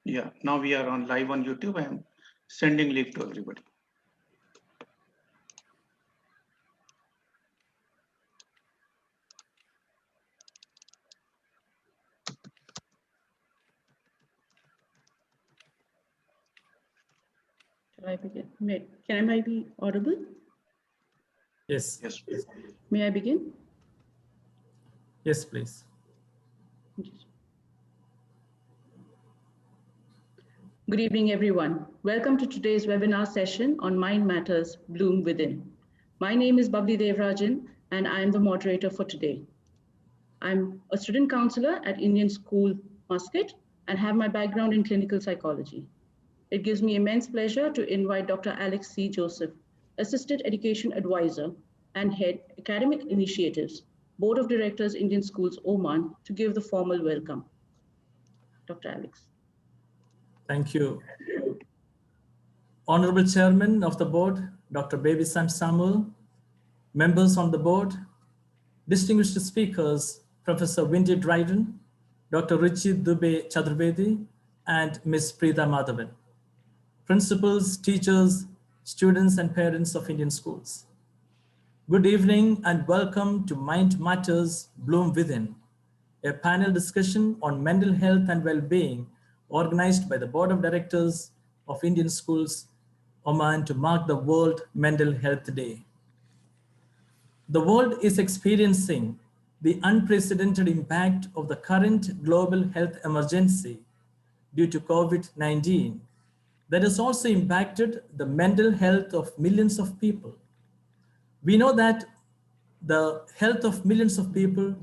Yeah, now we are on live on YouTube. I am sending link to everybody. Shall I begin? Can I be audible? Yes. Yes. May I begin? Yes, please. Good evening, everyone. Welcome to today's webinar session on Mind Matters, Bloom Within. My name is Babli Devrajan, and I am the moderator for today. I'm a student counselor at Indian School, Muscat, and have my background in clinical psychology. It gives me immense pleasure to invite Dr. Alex C. Joseph, Assistant Education Advisor and Head Academic Initiatives, Board of Directors, Indian Schools, Oman, to give the formal welcome. Dr. Alex. Thank you. Honorable Chairman of the Board, Dr. Baby Sam Samuel, members on the board, distinguished speakers, Professor Windy Dryden, Dr. Ruchi Dubey Chaturvedi, and Ms. Preeta Madhavan, principals, teachers, students, and parents of Indian schools. Good evening and welcome to Mind Matters, Bloom Within, a panel discussion on mental health and well-being organized by the Board of Directors of Indian Schools, Oman, to mark the World Mental Health Day. The world is experiencing the unprecedented impact of the current global health emergency due to COVID-19 that has also impacted the mental health of millions of people. We know that the health of millions of people,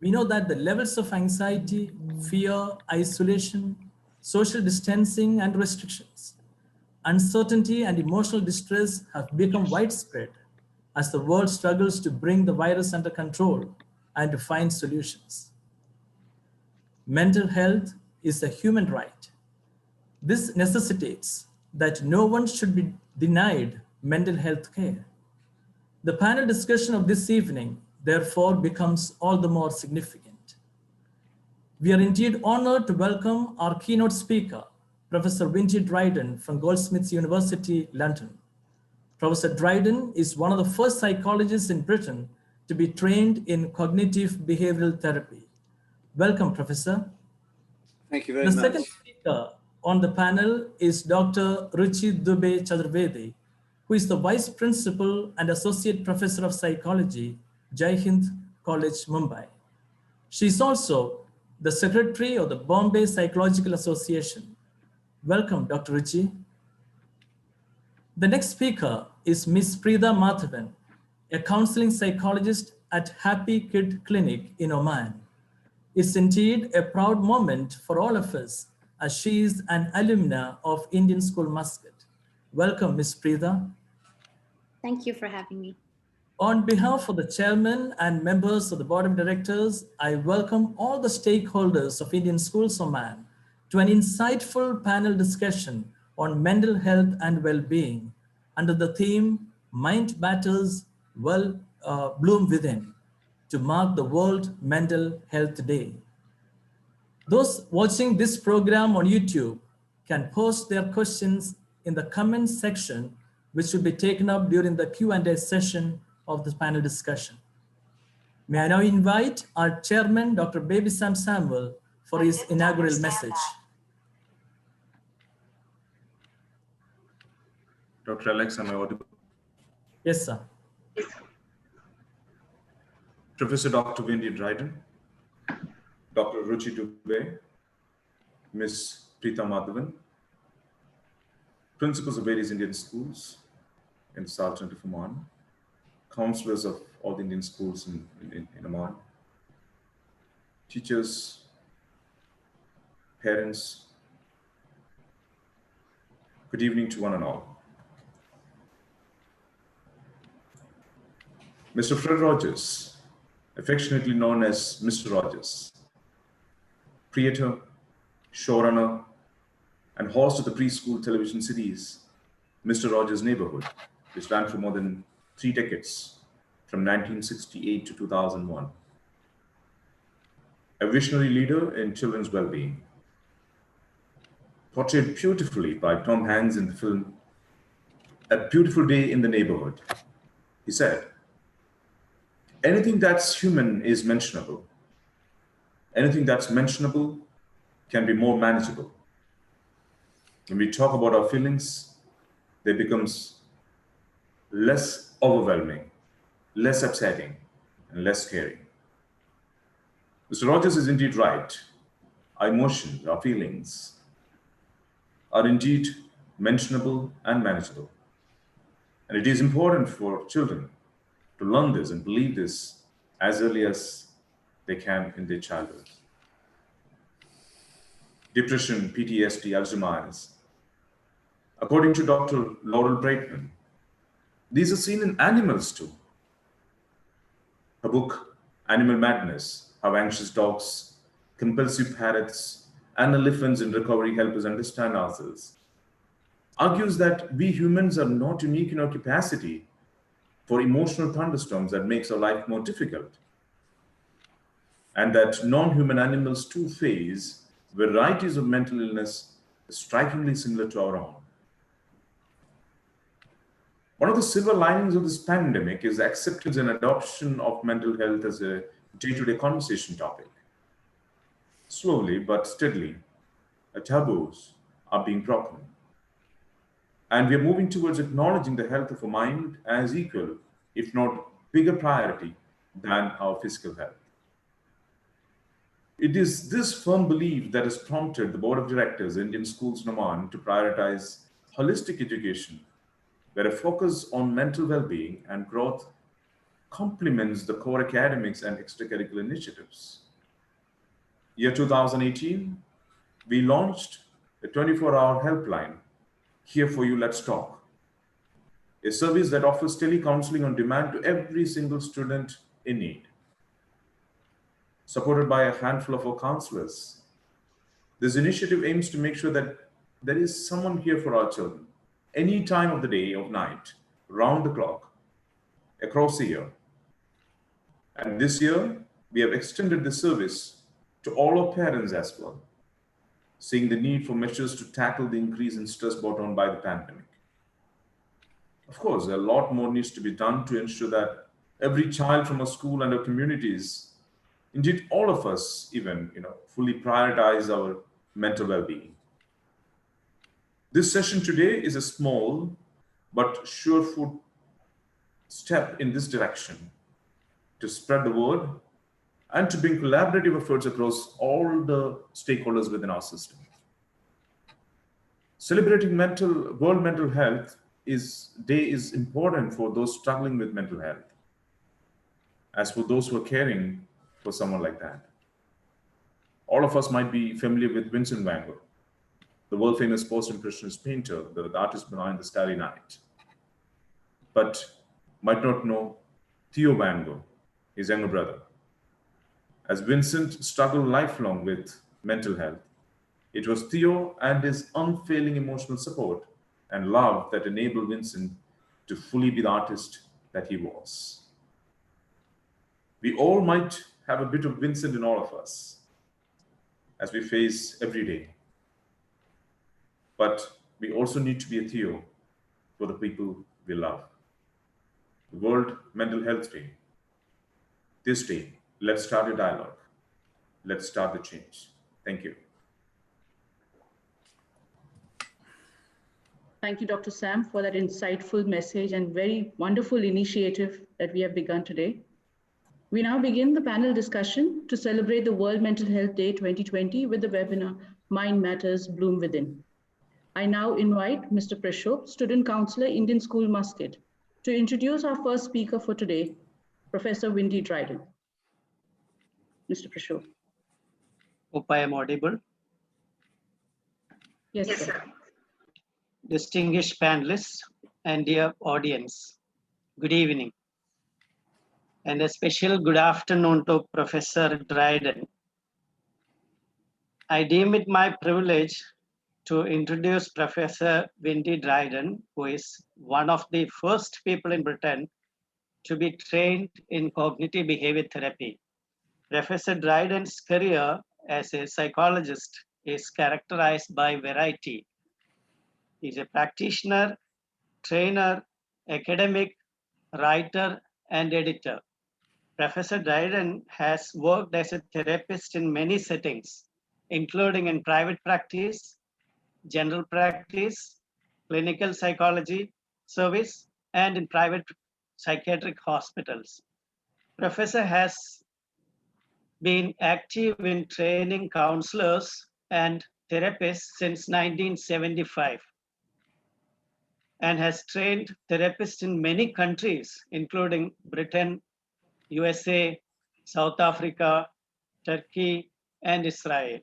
we know that the levels of anxiety, fear, isolation, social distancing and restrictions, uncertainty and emotional distress have become widespread as the world struggles to bring the virus under control and to find solutions. Mental health is a human right. This necessitates that no one should be denied mental health care. The panel discussion of this evening, therefore, becomes all the more significant. We are indeed honored to welcome our keynote speaker, Professor Windy Dryden from Goldsmiths University, London. Professor Dryden is one of the first psychologists in Britain to be trained in cognitive behavioral therapy. Welcome, Professor. Thank you very much. The second speaker on the panel is Dr. Ruchi Dubey Chaturvedi, who is the Vice Principal and Associate Professor of Psychology, Jai Hind College, Mumbai. She is also the Secretary of the Bombay Psychological Association. Welcome, Dr. Ruchi. The next speaker is Ms. Preeta Madhavan, a counseling psychologist at Happy Kid Clinic in Oman. It's indeed a proud moment for all of us as she is an alumna of Indian School Muscat. Welcome, Ms. Preeta. Thank you for having me. On behalf of the chairman and members of the board of directors, I welcome all the stakeholders of Indian Schools Oman to an insightful panel discussion on mental health and well-being under the theme Mind Matters, Bloom Within, to mark the World Mental Health Day. Those watching this program on YouTube can post their questions in the comments section, which will be taken up during the Q&A session of this panel discussion. May I now invite our chairman, Dr. Baby Sam Samuel, for his inaugural message. Dr. Alex, am I audible? Yes, sir. Professor Dr. Windy Dryden, Dr. Ruchi Dubey, Ms. Preeta Madhavan, principals of various Indian schools in the Sultanate of Oman, counselors of all the Indian schools in Oman, teachers, parents, good evening to one and all. Mr. Fred Rogers, affectionately known as Mr. Rogers, creator, showrunner, and host of the preschool television series, Mr. Rogers' Neighborhood, which ran for more than 3 decades, from 1968 to 2001. A visionary leader in children's well-being. portrayed beautifully by Tom Hanks in the film A Beautiful Day in the Neighborhood. He said, anything that's human is mentionable. Anything that's mentionable can be more manageable. When we talk about our feelings, they becomes less overwhelming, less upsetting, and less scary. Mr. Rogers is indeed right. Our emotions, our feelings are indeed mentionable and manageable. And it is important for children to learn this and believe this as early as they can in their childhood. Depression, PTSD, Alzheimer's. According to Dr. Laurel Braitman, these are seen in animals too. Her book, Animal Madness, How Anxious Dogs, Compulsive Parrots, and Elephants in Recovery Help Us Understand Ourselves, argues that we humans are not unique in our capacity for emotional thunderstorms that makes our life more difficult, and that non-human animals too face varieties of mental illness strikingly similar to our own. One of the silver linings of this pandemic is the acceptance and adoption of mental health as a day-to-day conversation topic. Slowly but steadily, taboos are being broken. And we are moving towards acknowledging the health of a mind as equal, if not bigger priority than our physical health. It is this firm belief that has prompted the Board of Directors, Indian Schools in Oman, to prioritize holistic education, where a focus on mental well-being and growth complements the core academics and extracurricular initiatives. Year 2018, we launched a 24-hour helpline, Here for You, Let's Talk, a service that offers tele-counseling on demand to every single student in need. Supported by a handful of our counselors, this initiative aims to make sure that there is someone here for our children, any time of the day or night, round the clock, across the year. And this year, we have extended the service to all our parents as well, seeing the need for measures to tackle the increase in stress brought on by the pandemic. Of course, a lot more needs to be done to ensure that every child from our school and our communities, indeed all of us even, fully prioritize our mental well-being. This session today is a small but sure-foot step in this direction to spread the word and to bring collaborative efforts across all the stakeholders within our system. Celebrating World Mental Health Day is important for those struggling with mental health, as for those who are caring for someone like that. All of us might be familiar with Vincent van Gogh, the world-famous post-impressionist painter, the artist behind the Starry Night, but might not know Theo van Gogh, his younger brother. As Vincent struggled lifelong with mental health, it was Theo and his unfailing emotional support and love that enabled Vincent to fully be the artist that he was. We all might have a bit of Vincent in all of us as we face every day. But we also need to be a Theo for the people we love. The World Mental Health Day. This day, let's start a dialogue. Let's start the change. Thank you. Thank you, Dr. Sam, for that insightful message and very wonderful initiative that we have begun today. We now begin the panel discussion to celebrate the World Mental Health Day 2020 with the webinar, Mind Matters, Bloom Within. I now invite Mr. Prashop, Student Counselor, Indian School, Muscat, to introduce our first speaker for today, Professor Windy Dryden. Mr. Prashop. Hope I am audible. Yes, sir. Distinguished panelists and dear audience, good evening. And a special good afternoon to Professor Dryden. I deem it my privilege to introduce Professor Windy Dryden, who is one of the first people in Britain to be trained in cognitive behavior therapy. Professor Dryden's career as a psychologist is characterized by variety. He's a practitioner, trainer, academic, writer, and editor. Professor Dryden has worked as a therapist in many settings, including in private practice, general practice, clinical psychology service, and in private psychiatric hospitals. Professor has been active in training counselors and therapists since 1975 and has trained therapists in many countries, including Britain, USA, South Africa, Turkey, and Israel.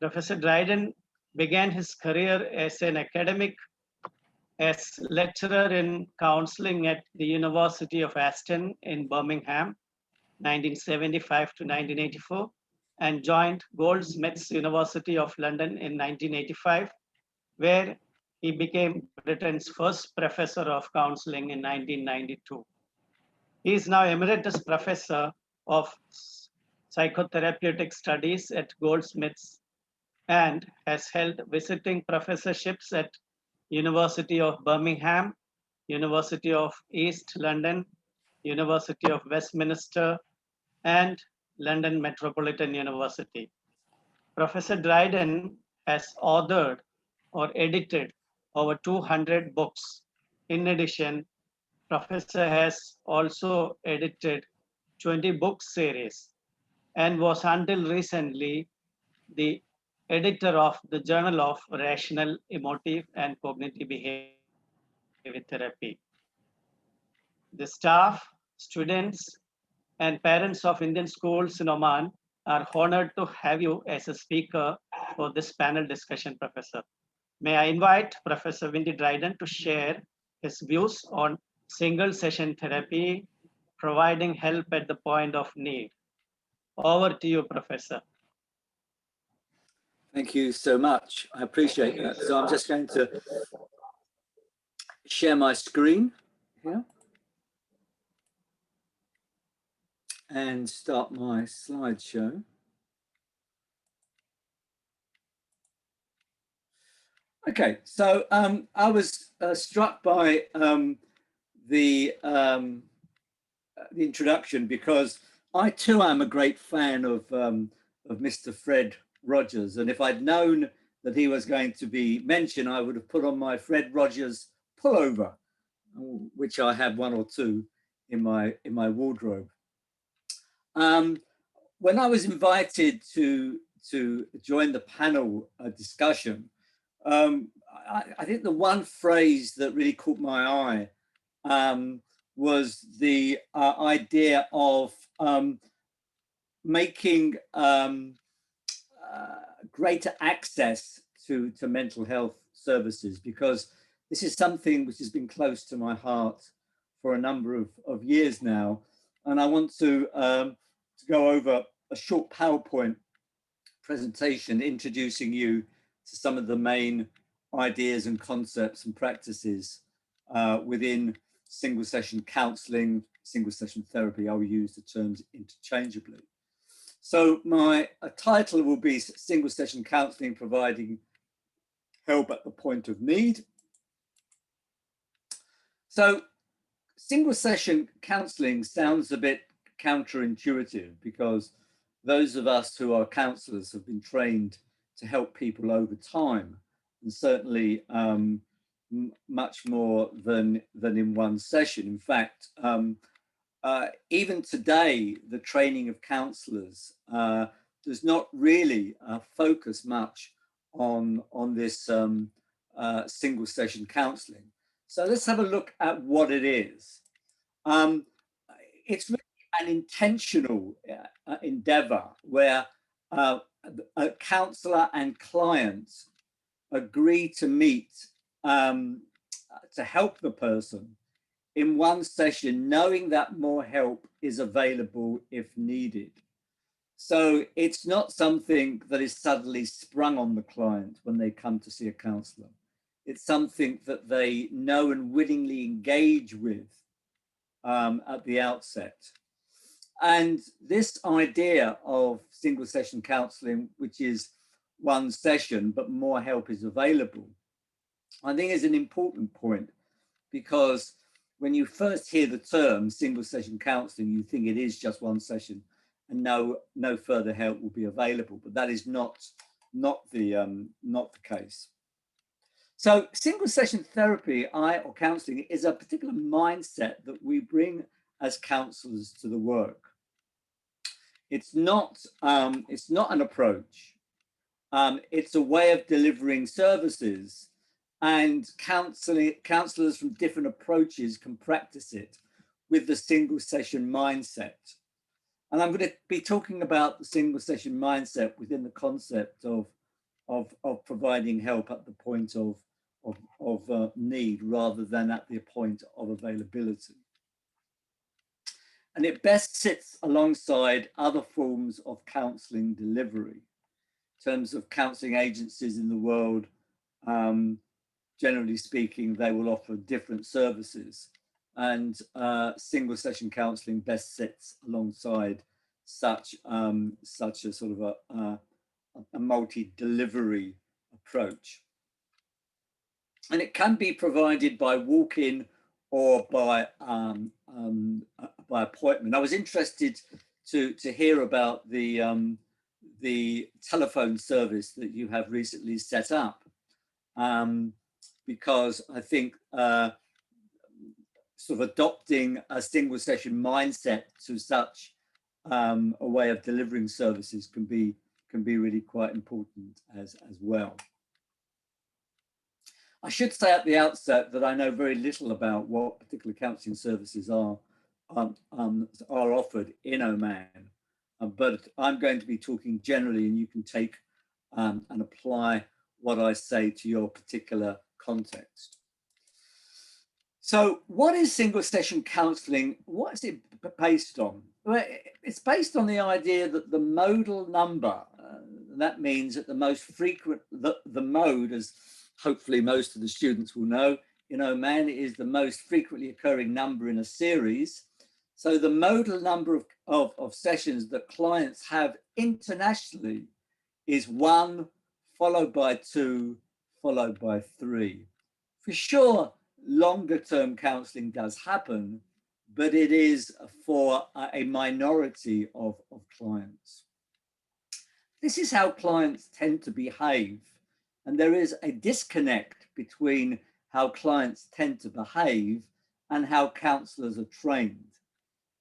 Professor Dryden began his career as an academic, as lecturer in counseling at the University of Aston in Birmingham, 1975 to 1984, and joined Goldsmiths University of London in 1985, where he became Britain's first professor of counseling in 1992. He is now Emeritus Professor of Psychotherapeutic Studies at Goldsmiths and has held visiting professorships at University of Birmingham, University of East London, University of Westminster, and London Metropolitan University. Professor Dryden has authored or edited over 200 books. In addition, Professor has also edited 20 book series and was until recently the editor of the Journal of Rational, Emotive, and Cognitive Behavior Therapy. The staff, students, and parents of Indian schools in Oman are honored to have you as a speaker for this panel discussion, Professor. May I invite Professor Windy Dryden to share his views on single session therapy, providing help at the point of need. Over to you, Professor. Thank you so much. I appreciate that. So I'm just going to share my screen here and start my slideshow. Okay, so I was struck by the introduction because I too am a great fan of Mr. Fred Rogers, and if I'd known that he was going to be mentioned, I would have put on my Fred Rogers pullover, which I have one or two in my wardrobe. When I was invited to join the panel discussion, I think the one phrase that really caught my eye was the idea of making greater access to mental health services, because this is something which has been close to my heart for a number of years now. And I want to go over a short PowerPoint presentation introducing you to some of the main ideas and concepts and practices within single session counseling, single session therapy. I'll use the terms interchangeably. So my title will be Single Session Counseling, Providing Help at the Point of Need. So single session counseling sounds a bit counterintuitive, because those of us who are counselors have been trained to help people over time, and certainly much more than in one session. In fact, even today, the training of counselors does not really focus much on this single session counseling. So let's have a look at what it is. It's really an intentional endeavor where a counselor and client agree to meet to help the person in one session, knowing that more help is available if needed. So it's not something that is suddenly sprung on the client when they come to see a counselor. It's something that they know and willingly engage with at the outset. And this idea of single session counseling, which is one session, but more help is available, I think is an important point, because when you first hear the term single session counselling, you think it is just one session and no further help will be available, but that is not the case. So single session therapy or counselling is a particular mindset that we bring as counsellors to the work. It's not an approach. It's a way of delivering services, and counsellors from different approaches can practice it with the single session mindset. And I'm going to be talking about the single session mindset within the concept of providing help at the point of need rather than at the point of availability. And it best sits alongside other forms of counselling delivery. In terms of counselling agencies in the world, generally speaking, they will offer different services, and single session counselling best sits alongside such a sort of a multi-delivery approach. And it can be provided by walk-in or by appointment. I was interested to hear about the telephone service that you have recently set up, because I think sort of adopting a single session mindset to such a way of delivering services can be really quite important as well. I should say at the outset that I know very little about what particular counselling services are offered in Oman, but I'm going to be talking generally, and you can take and apply what I say to your particular context. So what is single session counselling? What is it based on? Well, it's based on the idea that the modal number, that means that the most frequent, the mode, as hopefully most of the students will know, in Oman is the most frequently occurring number in a series. So the modal number of sessions that clients have internationally is 1, followed by 2, followed by 3. For sure, longer term counselling does happen, but it is for a minority of clients. This is how clients tend to behave. And there is a disconnect between how clients tend to behave and how counsellors are trained.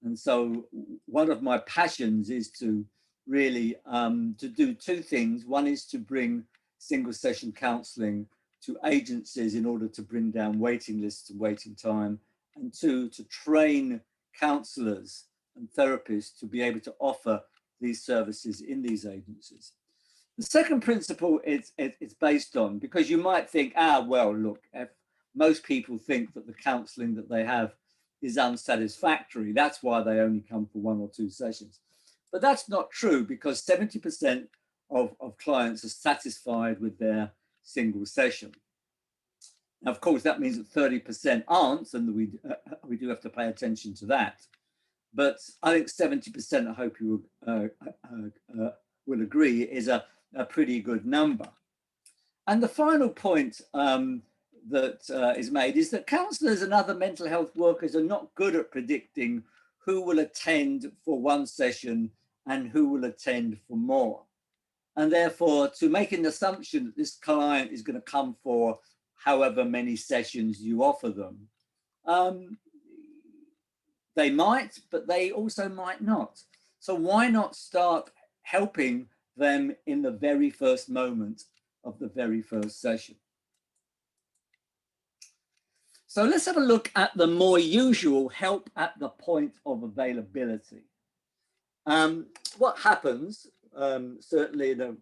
And so one of my passions is to really to do two things. One is to bring single session counselling to agencies in order to bring down waiting lists and waiting time, and two, to train counsellors and therapists to be able to offer these services in these agencies. The second principle it's based on, because you might think, well, look, if most people think that the counselling that they have is unsatisfactory, that's why they only come for 1 or 2 sessions. But that's not true, because 70% of clients are satisfied with their single session. Now, of course, that means that 30% aren't, and we do have to pay attention to that. But I think 70%, I hope you will agree, is a pretty good number. And the final point that is made is that counsellors and other mental health workers are not good at predicting who will attend for 1 session and who will attend for more. And therefore, to make an assumption that this client is going to come for however many sessions you offer them, they might, but they also might not. So why not start helping them in the very first moment of the very first session? So let's have a look at the more usual help at the point of availability. What happens, certainly in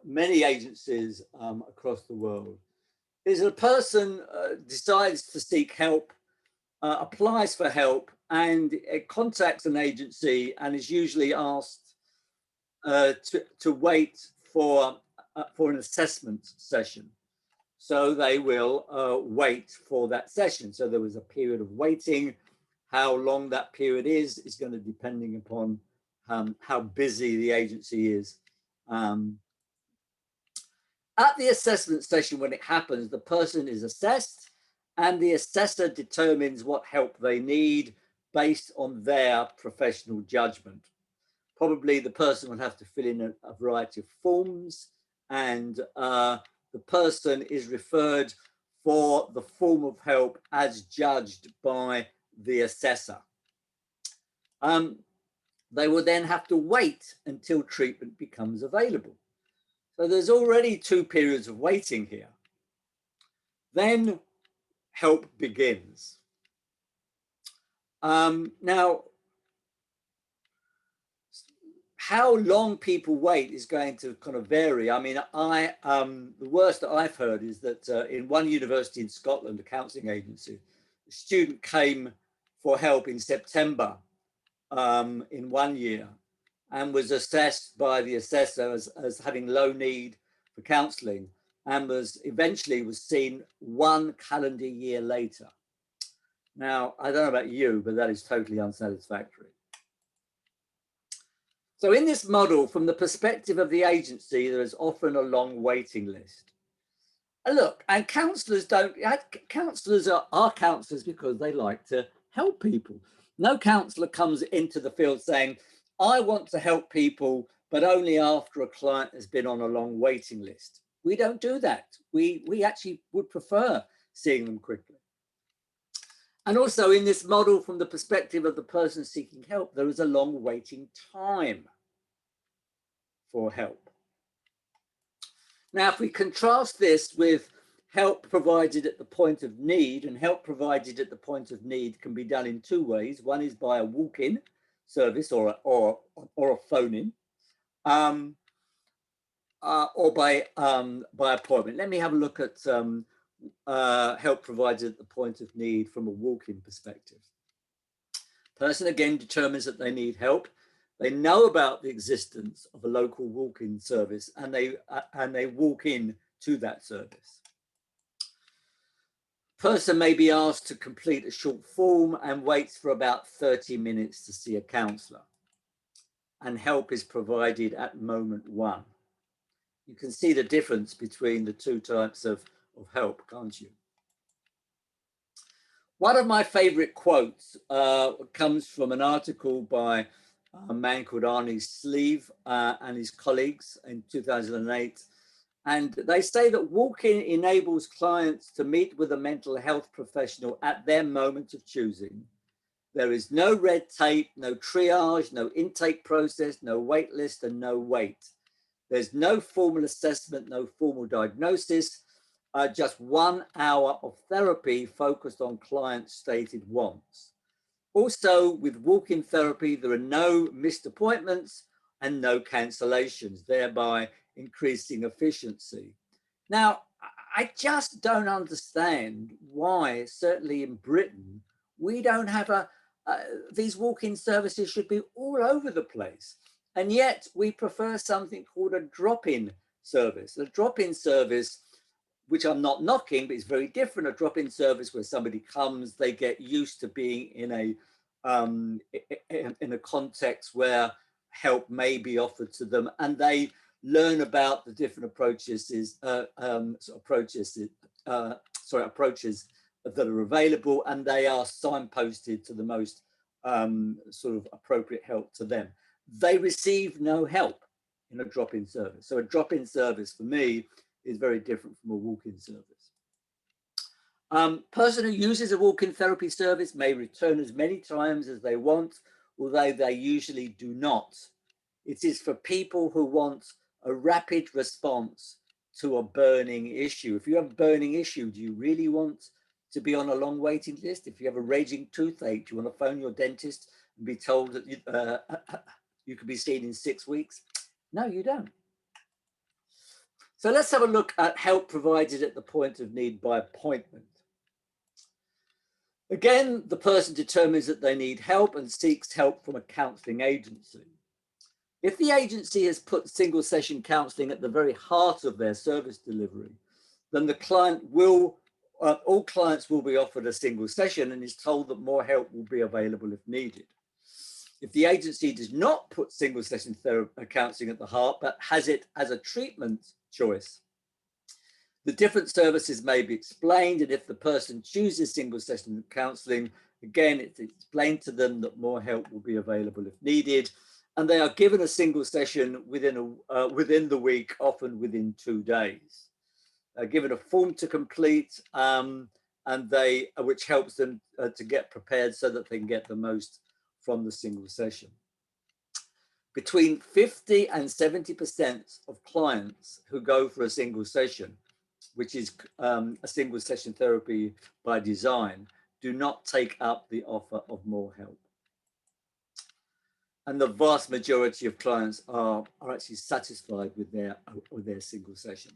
many agencies across the world, is a person decides to seek help, applies for help, and it contacts an agency and is usually asked to wait for an assessment session. So they will wait for that session. So there was a period of waiting. How long that period is going to depending upon how busy the agency is At the assessment session, when it happens, the person is assessed and the assessor determines what help they need based on their professional judgment. Probably the person will have to fill in a variety of forms, and the person is referred for the form of help as judged by the assessor. They will then have to wait until treatment becomes available. So there's already 2 periods of waiting here. Then help begins. Now, how long people wait is going to kind of vary. I mean, the worst that I've heard is that in one university in Scotland, a counselling agency, a student came for help in September in 1 year and was assessed by the assessor as having low need for counselling, and eventually was seen 1 calendar year later. Now, I don't know about you, but that is totally unsatisfactory. So in this model, from the perspective of the agency, there is often a long waiting list. And look, and counsellors are counsellors because they like to help people. No counsellor comes into the field saying, I want to help people, but only after a client has been on a long waiting list. We don't do that. We actually would prefer seeing them quickly. And also in this model, from the perspective of the person seeking help, there is a long waiting time for help. Now, if we contrast this with help provided at the point of need, and help provided at the point of need can be done in 2 ways. One is by a walk-in service or a phone-in, or by appointment. Let me have a look at help provided at the point of need from a walk-in perspective. Person again determines that they need help. They know about the existence of a local walk-in service, and they walk in to that service. Person may be asked to complete a short form and waits for about 30 minutes to see a counsellor, and help is provided at moment 1. You can see the difference between the 2 types of help, can't you? One of my favorite quotes comes from an article by a man called Arnie Sleeve and his colleagues in 2008. And they say that walk-in enables clients to meet with a mental health professional at their moment of choosing. There is no red tape, no triage, no intake process, no wait list, and no wait. There's no formal assessment, no formal diagnosis, just 1 hour of therapy focused on client stated wants. Also, with walk-in therapy, there are no missed appointments and no cancellations, thereby increasing efficiency. Now, I just don't understand why, certainly in Britain, we don't have these walk-in services should be all over the place. And yet we prefer something called a drop-in service. A drop-in service, which I'm not knocking, but it's very different. A drop-in service where somebody comes, they get used to being in a context where help may be offered to them, and they learn about the different approaches that are available, and they are signposted to the most sort of appropriate help to them. They receive no help in a drop-in service. So a drop-in service for me is very different from a walk-in service. Person who uses a walk-in therapy service may return as many times as they want, although they usually do not. It is for people who want a rapid response to a burning issue. If you have a burning issue, do you really want to be on a long waiting list? If you have a raging toothache, do you want to phone your dentist and be told that you could be seen in 6 weeks? No, you don't. So let's have a look at help provided at the point of need by appointment. Again, the person determines that they need help and seeks help from a counselling agency. If the agency has put single session counselling at the very heart of their service delivery, then the client will, all clients will be offered a single session and is told that more help will be available if needed. If the agency does not put single session counselling at the heart, but has it as a treatment choice, The different services may be explained, and if the person chooses single session counselling, again, it's explained to them that more help will be available if needed, and they are given a single session within the week, often within 2 days. Given a form to complete, which helps them to get prepared so that they can get the most from the single session. Between 50 and 70% of clients who go for a single session, which is a single session therapy by design, do not take up the offer of more help. And the vast majority of clients are actually satisfied with their single session.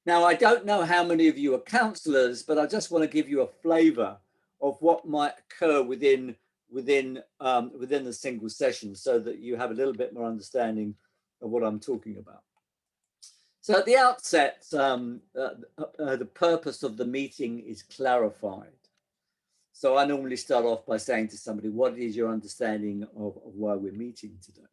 Now, I don't know how many of you are counsellors, but I just want to give you a flavour of what might occur within the single session, so that you have a little bit more understanding of what I'm talking about. So at the outset, the purpose of the meeting is clarified. So I normally start off by saying to somebody, what is your understanding of why we're meeting today?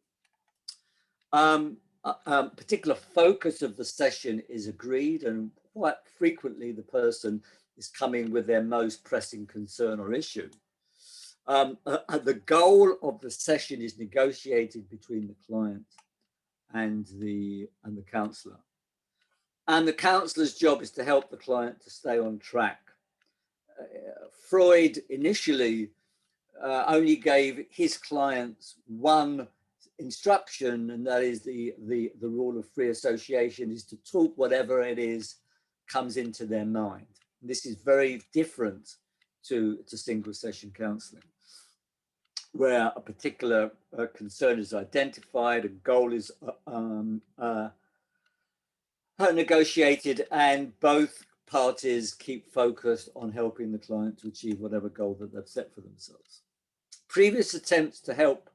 Particular focus of the session is agreed, and quite frequently the person is coming with their most pressing concern or issue. The goal of the session is negotiated between the client and the counsellor. And the counsellor's job is to help the client to stay on track. Freud initially only gave his clients one instruction, and that is the rule of free association, is to talk whatever it is comes into their mind. This is very different to single session counselling, where a particular concern is identified, a goal is negotiated, and both parties keep focused on helping the client to achieve whatever goal that they've set for themselves. Previous attempts to help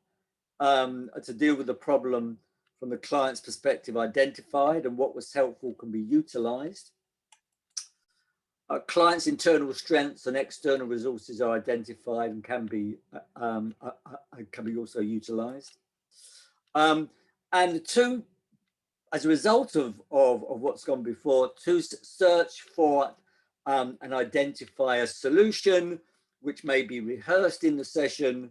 to deal with the problem from the client's perspective identified, and what was helpful can be utilized. Clients' internal strengths and external resources are identified and can be also utilized. And the two, as a result of what's gone before, to search for and identify a solution which may be rehearsed in the session,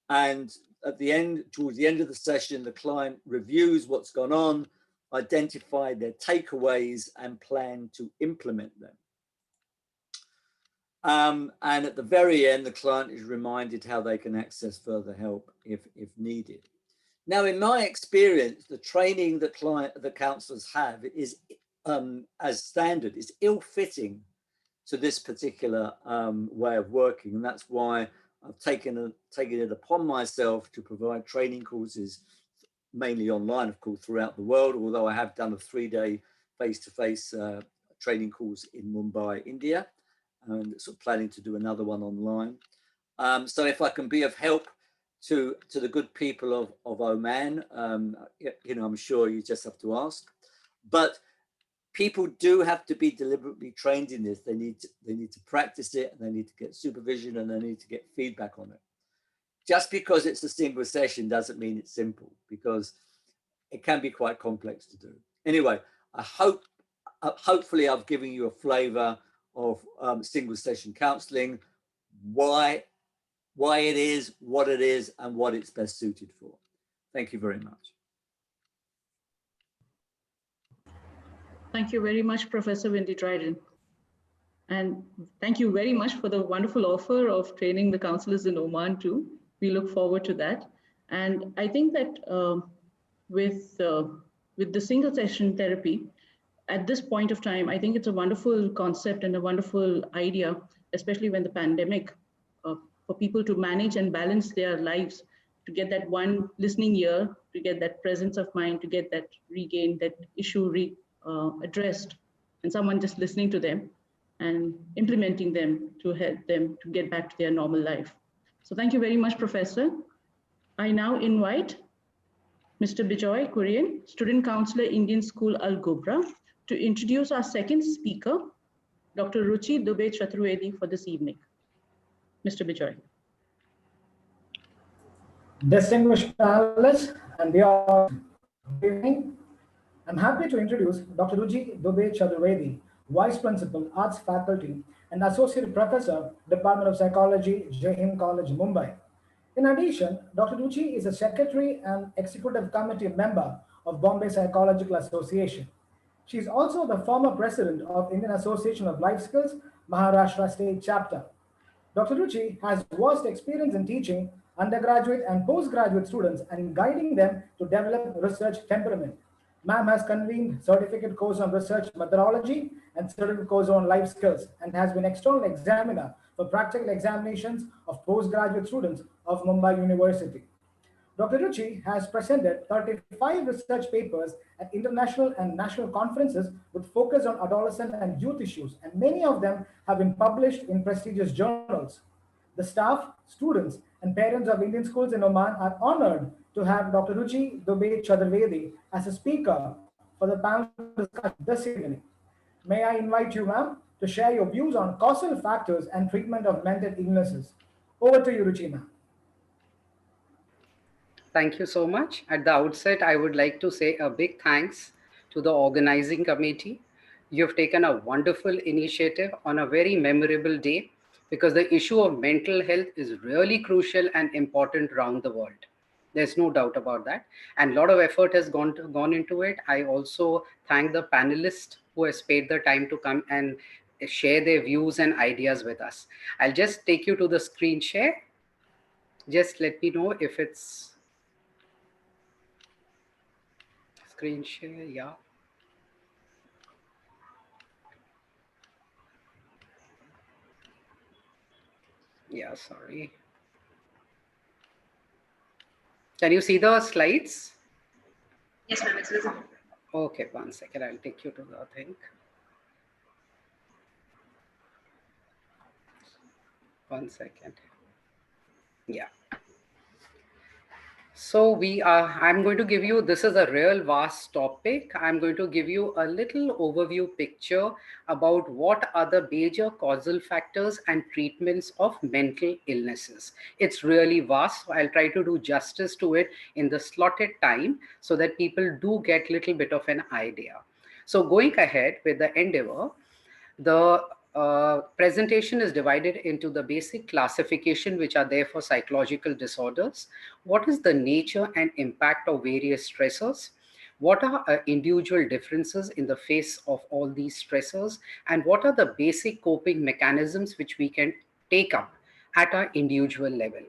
and at the end, towards the end of the session, the client reviews what's gone on, identify their takeaways, and plan to implement them. And at the very end, the client is reminded how they can access further help if needed. Now, in my experience, the training that the counsellors have is, as standard, is ill-fitting to this particular way of working, and that's why I've taken it upon myself to provide training courses, mainly online, of course, throughout the world, although I have done a 3-day face-to-face training course in Mumbai, India, and sort of planning to do another one online. So if I can be of help to the good people of Oman, I'm sure you just have to ask. But people do have to be deliberately trained in this. They need to practice it, and they need to get supervision, and they need to get feedback on it. Just because it's a single session doesn't mean it's simple, because it can be quite complex to do. Anyway, I hope, hopefully I've given you a flavor of single session counseling, why it is, what it is, and what it's best suited for. Thank you very much. Thank you very much, Professor Windy Dryden. And thank you very much for the wonderful offer of training the counselors in Oman too. We look forward to that. And I think that with the single session therapy, at this point of time, I think it's a wonderful concept and a wonderful idea, especially when the pandemic, for people to manage and balance their lives, to get that one listening ear, to get that presence of mind, to get that regained, that issue addressed, and someone just listening to them and implementing them to help them to get back to their normal life. So thank you very much, Professor. I now invite Mr. Bijoy Kurian, Student Counselor, Indian School Al Gubra, to introduce our second speaker, Dr. Ruchi Dubey Chaturvedi, for this evening. Mr. Bijoy. Distinguished panelists and beyond, good evening. I'm happy to introduce Dr. Ruchi Dubey Chaturvedi, Vice Principal, Arts Faculty, and Associate Professor, Department of Psychology, Jain College, Mumbai. In addition, Dr. Ruchi is a Secretary and Executive Committee member of Bombay Psychological Association. She is also the former President of Indian Association of Life Skills, Maharashtra State Chapter. Dr. Ruchi has vast experience in teaching undergraduate and postgraduate students and guiding them to develop research temperament. Ma'am has convened certificate course on research methodology and certificate course on life skills and has been external examiner for practical examinations of postgraduate students of Mumbai University. Dr. Ruchi has presented 35 research papers at international and national conferences with focus on adolescent and youth issues, and many of them have been published in prestigious journals. The staff, students, and parents of Indian schools in Oman are honored to have Dr. Ruchi Dubey Chaturvedi as a speaker for the panel discussion this evening. May I invite you, ma'am, to share your views on causal factors and treatment of mental illnesses. Over to you, Ruchi, ma'am. Thank you so much. At the outset, I would like to say a big thanks to the organizing committee. You've taken a wonderful initiative on a very memorable day because the issue of mental health is really crucial and important around the world. There's no doubt about that. And a lot of effort has gone into it. I also thank the panelists who has paid the time to come and share their views and ideas with us. I'll just take you to the screen share. Just let me know if it's screen share, yeah. Yeah, sorry. Can you see the slides? Yes, ma'am, it's visible. Okay, 1 second. I'll take you to the thing. 1 second. Yeah. So I'm going to give you, this is a real vast topic. I'm going to give you a little overview picture about what are the major causal factors and treatments of mental illnesses. It's really vast, so I'll try to do justice to it in the slotted time so that people do get a little bit of an idea. So going ahead with the endeavor, the presentation is divided into the basic classification which are there for psychological disorders. What is the nature and impact of various stressors? What are individual differences in the face of all these stressors? And what are the basic coping mechanisms which we can take up at our individual level?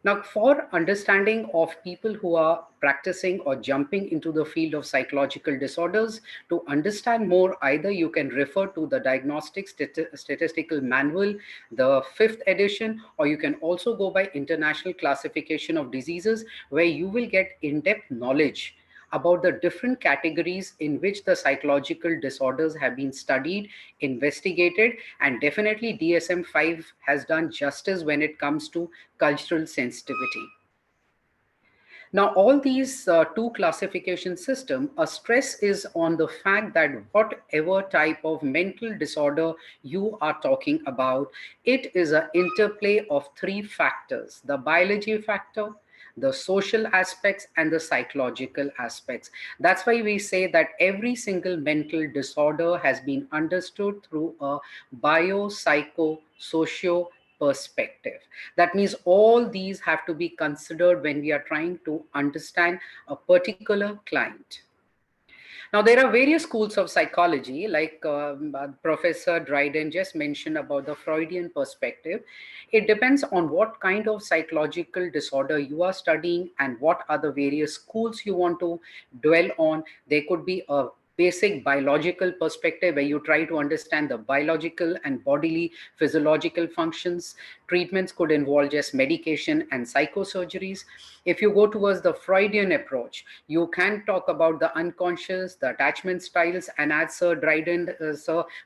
Now, for understanding of people who are practicing or jumping into the field of psychological disorders, to understand more, either you can refer to the Diagnostic Statistical Manual, the 5th edition, or you can also go by International Classification of Diseases, where you will get in-depth knowledge about the different categories in which the psychological disorders have been studied, investigated, and definitely DSM-5 has done justice when it comes to cultural sensitivity. Now, all these two classification system, a stress is on the fact that whatever type of mental disorder you are talking about, it is an interplay of 3 factors: the biology factor, the social aspects, and the psychological aspects. That's why we say that every single mental disorder has been understood through a bio-psycho-socio perspective. That means all these have to be considered when we are trying to understand a particular client. Now, there are various schools of psychology, like Professor Dryden just mentioned about the Freudian perspective. It depends on what kind of psychological disorder you are studying and what are the various schools you want to dwell on. There could be a basic biological perspective where you try to understand the biological and bodily physiological functions. Treatments could involve just medication and psychosurgeries. If you go towards the Freudian approach, you can talk about the unconscious, the attachment styles, and as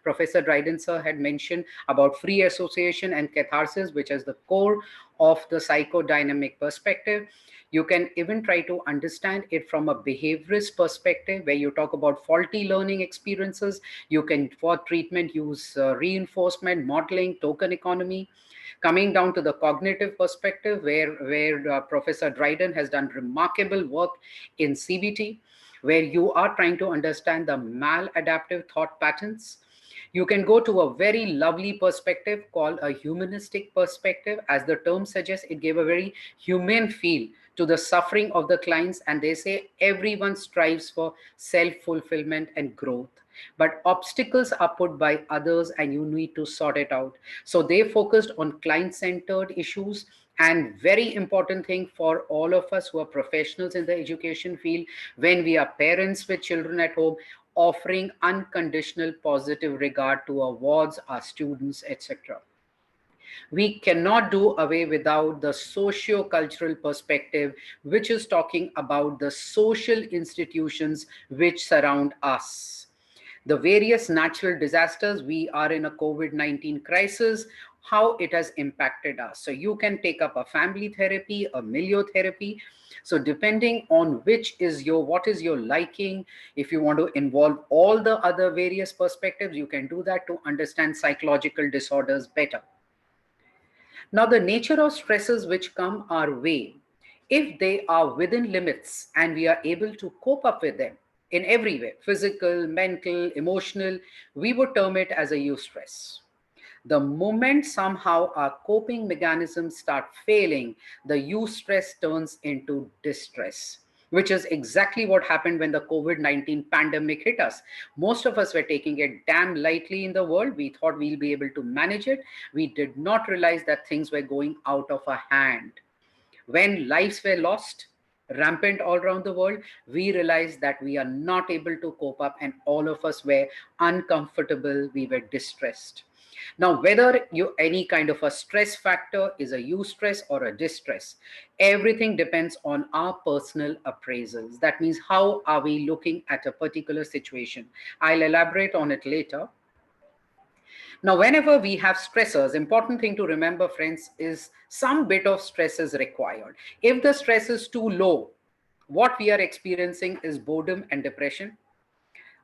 Professor Dryden sir had mentioned about free association and catharsis, which is the core of the psychodynamic perspective. You can even try to understand it from a behaviorist perspective, where you talk about faulty learning experiences. You can, for treatment, use reinforcement, modeling, token economy. Coming down to the cognitive perspective, where Professor Dryden has done remarkable work in CBT. where you are trying to understand the maladaptive thought patterns. You can go to a very lovely perspective called a humanistic perspective. As the term suggests, it gave a very humane feel to the suffering of the clients, and they say everyone strives for self-fulfillment and growth, but obstacles are put by others and you need to sort it out. So they focused on client-centered issues. And very important thing for all of us who are professionals in the education field, when we are parents with children at home, offering unconditional positive regard to our wards, our students, etc. We cannot do away without the socio-cultural perspective, which is talking about the social institutions which surround us. The various natural disasters, we are in a COVID-19 crisis, how it has impacted us. So you can take up a family therapy, a milieu-therapy. So depending on what is your liking, if you want to involve all the other various perspectives, you can do that to understand psychological disorders better. Now, the nature of stresses which come our way, if they are within limits and we are able to cope up with them in every way, physical, mental, emotional, we would term it as a eustress. The moment somehow our coping mechanisms start failing, the eustress turns into distress, which is exactly what happened when the COVID-19 pandemic hit us. Most of us were taking it damn lightly in the world. We thought we'll be able to manage it. We did not realize that things were going out of our hand. When lives were lost, rampant all around the world, we realized that we are not able to cope up, and all of us were uncomfortable, we were distressed. Now, whether any kind of a stress factor is a eustress or a distress, everything depends on our personal appraisals. That means how are we looking at a particular situation? I'll elaborate on it later. Now, whenever we have stressors, important thing to remember, friends, is some bit of stress is required. If the stress is too low, what we are experiencing is boredom and depression.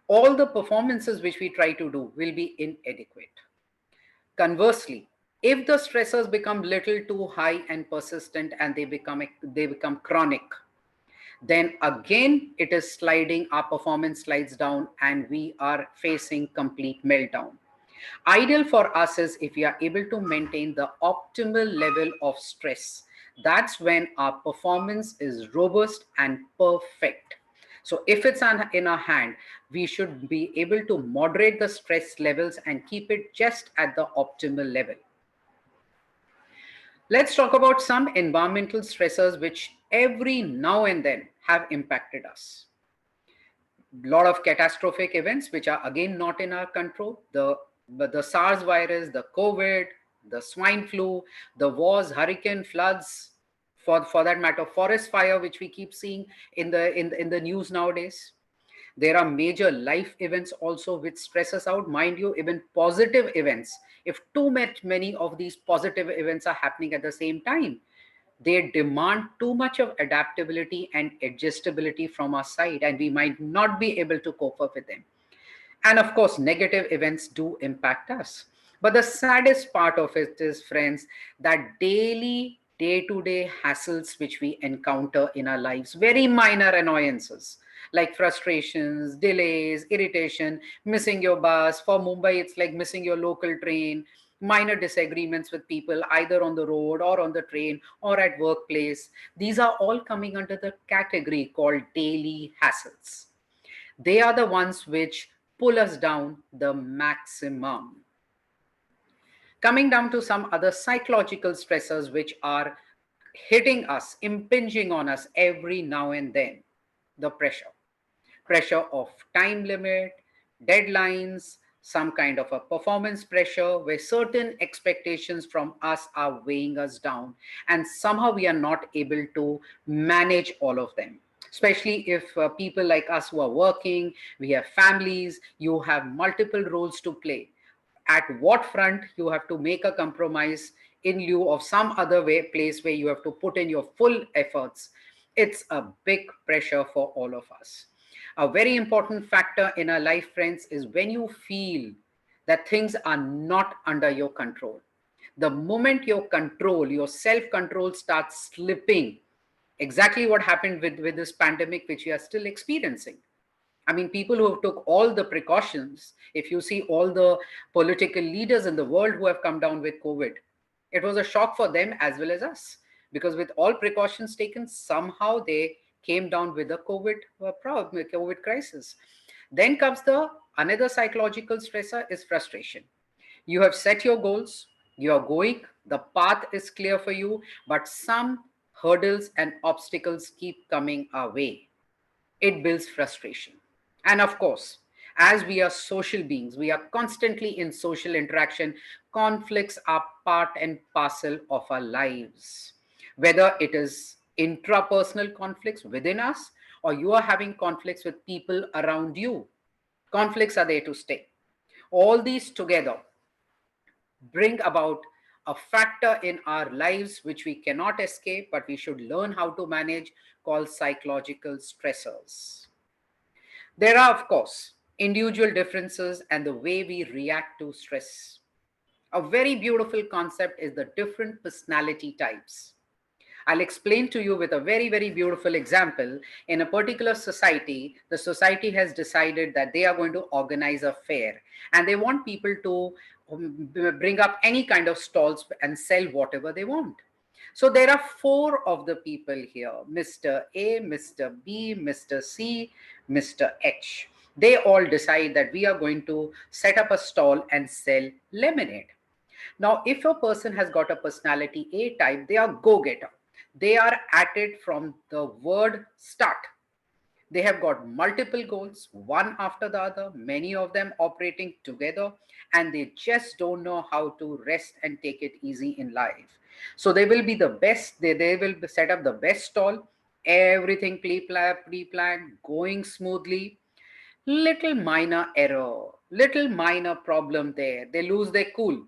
All the performances which we try to do will be inadequate. Conversely, if the stressors become little too high and persistent and they become chronic, then again it is sliding, our performance slides down and we are facing complete meltdown. Ideal for us is if we are able to maintain the optimal level of stress. That's when our performance is robust and perfect. So if it's in our hand, we should be able to moderate the stress levels and keep it just at the optimal level. Let's talk about some environmental stressors which every now and then have impacted us. A lot of catastrophic events which are again not in our control. The SARS virus, the COVID, the swine flu, the wars, hurricane, floods, for that matter, forest fire, which we keep seeing in the news nowadays. There are major life events also which stress us out. Mind you, even positive events, if too many of these positive events are happening at the same time, they demand too much of adaptability and adjustability from our side, and we might not be able to cope up with them. And of course, negative events do impact us. But the saddest part of it is, friends, that daily, day-to-day hassles which we encounter in our lives, very minor annoyances like frustrations, delays, irritation, missing your bus. For Mumbai, it's like missing your local train, minor disagreements with people either on the road or on the train or at workplace. These are all coming under the category called daily hassles. They are the ones which pull us down the maximum. Coming down to some other psychological stressors which are hitting us, impinging on us every now and then. The pressure of time limit, deadlines, some kind of a performance pressure where certain expectations from us are weighing us down, and somehow we are not able to manage all of them. Especially if people like us who are working, we have families, you have multiple roles to play. At what front you have to make a compromise in lieu of some other place where you have to put in your full efforts. It's a big pressure for all of us. A very important factor in our life, friends, is when you feel that things are not under your control. The moment your self-control starts slipping, exactly what happened with this pandemic, which we are still experiencing. I mean, people who have took all the precautions, if you see all the political leaders in the world who have come down with COVID, it was a shock for them as well as us, because with all precautions taken, somehow they came down with the COVID crisis. Then comes the another psychological stressor is frustration. You have set your goals, you are going, the path is clear for you, but some hurdles and obstacles keep coming our way. It builds frustration. And of course, as we are social beings, we are constantly in social interaction. Conflicts are part and parcel of our lives. Whether it is intrapersonal conflicts within us, or you are having conflicts with people around you, conflicts are there to stay. All these together bring about a factor in our lives which we cannot escape, but we should learn how to manage, called psychological stressors. There are, of course, individual differences and the way we react to stress. A very beautiful concept is the different personality types. I'll explain to you with a very, very beautiful example. In a particular society, the society has decided that they are going to organize a fair and they want people to bring up any kind of stalls and sell whatever they want. So there are four of the people here, Mr. A, Mr. B, Mr. C, Mr. H. They all decide that we are going to set up a stall and sell lemonade. Now, if a person has got a personality A type, they are go-getter. They are at it from the word start. They have got multiple goals, one after the other, many of them operating together, and they just don't know how to rest and take it easy in life. So they will be the best, they will set up the best stall, everything pre-planned, going smoothly. Little minor error, little minor problem there. They lose their cool.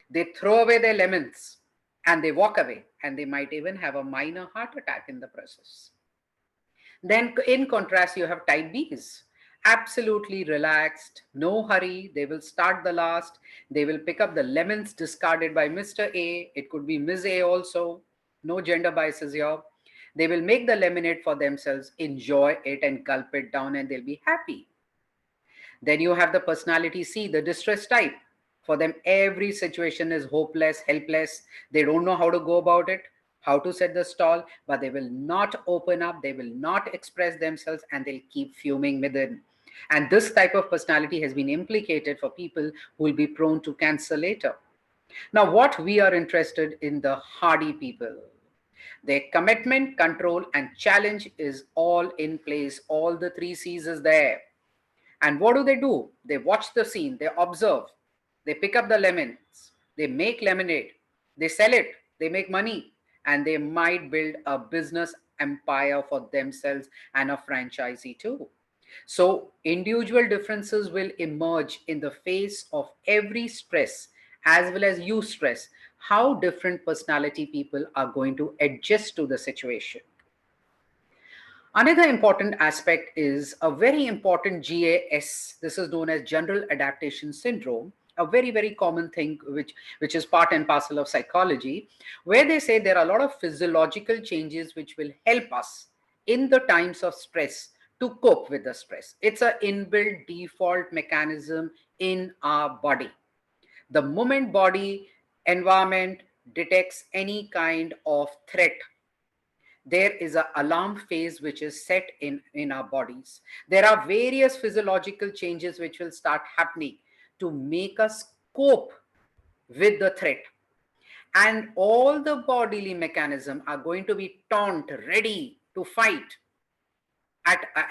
They throw away their lemons and they walk away, and they might even have a minor heart attack in the process. Then in contrast, you have type Bs. Absolutely relaxed, no hurry. They will start the last. They will pick up the lemons discarded by Mr. A. It could be Ms. A also. No gender biases here. They will make the lemonade for themselves, enjoy it and gulp it down, and they'll be happy. Then you have the personality C, the distress type. For them, every situation is hopeless, helpless. They don't know how to go about it, how to set the stall, but they will not open up, they will not express themselves, and they'll keep fuming within. And this type of personality has been implicated for people who will be prone to cancer later. Now, what we are interested in, the hardy people. Their commitment, control, and challenge is all in place. All the three C's is there. And what do? They watch the scene, they observe, they pick up the lemons, they make lemonade, they sell it, they make money, and they might build a business empire for themselves and a franchisee too. So individual differences will emerge in the face of every stress as well as you stress, how different personality people are going to adjust to the situation. Another important aspect is a very important GAS. This is known as General Adaptation Syndrome, a very, very common thing which is part and parcel of psychology, where they say there are a lot of physiological changes which will help us in the times of stress to cope with the stress. It's an inbuilt default mechanism in our body. The moment body environment detects any kind of threat, there is an alarm phase which is set in our bodies. There are various physiological changes which will start happening to make us cope with the threat. And all the bodily mechanisms are going to be taunt, ready to fight,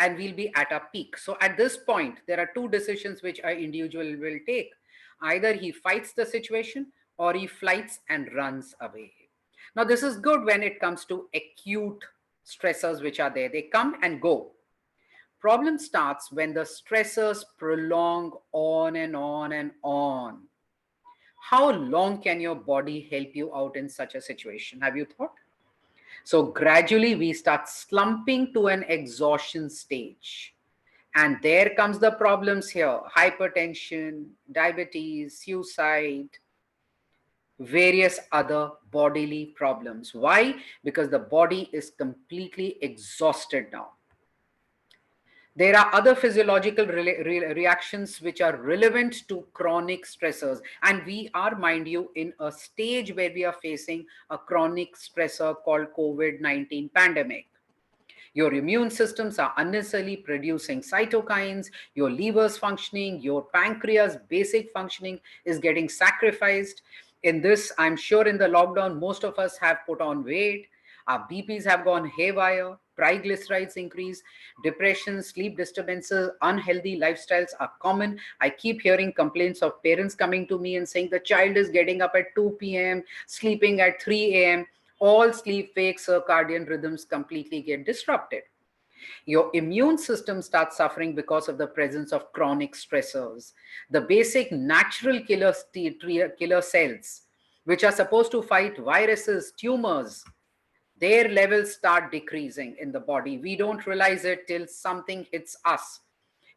and we'll be at a peak. So at this point, there are two decisions which an individual will take. Either he fights the situation or he flights and runs away. Now, this is good when it comes to acute stressors which are there. They come and go. Problem starts when the stressors prolong on and on and on. How long can your body help you out in such a situation? Have you thought? So gradually we start slumping to an exhaustion stage. And there comes the problems here: hypertension, diabetes, suicide, various other bodily problems. Why? Because the body is completely exhausted now. There are other physiological reactions which are relevant to chronic stressors. And we are, mind you, in a stage where we are facing a chronic stressor called COVID-19 pandemic. Your immune systems are unnecessarily producing cytokines, your liver's functioning, your pancreas basic functioning is getting sacrificed. In this, I'm sure in the lockdown, most of us have put on weight, our BPs have gone haywire, triglycerides increase, depression, sleep disturbances, unhealthy lifestyles are common. I keep hearing complaints of parents coming to me and saying the child is getting up at 2 p.m., sleeping at 3 a.m. All sleep-wake circadian rhythms completely get disrupted. Your immune system starts suffering because of the presence of chronic stressors. The basic natural killer cells, which are supposed to fight viruses, tumors, their levels start decreasing in the body. We don't realize it till something hits us.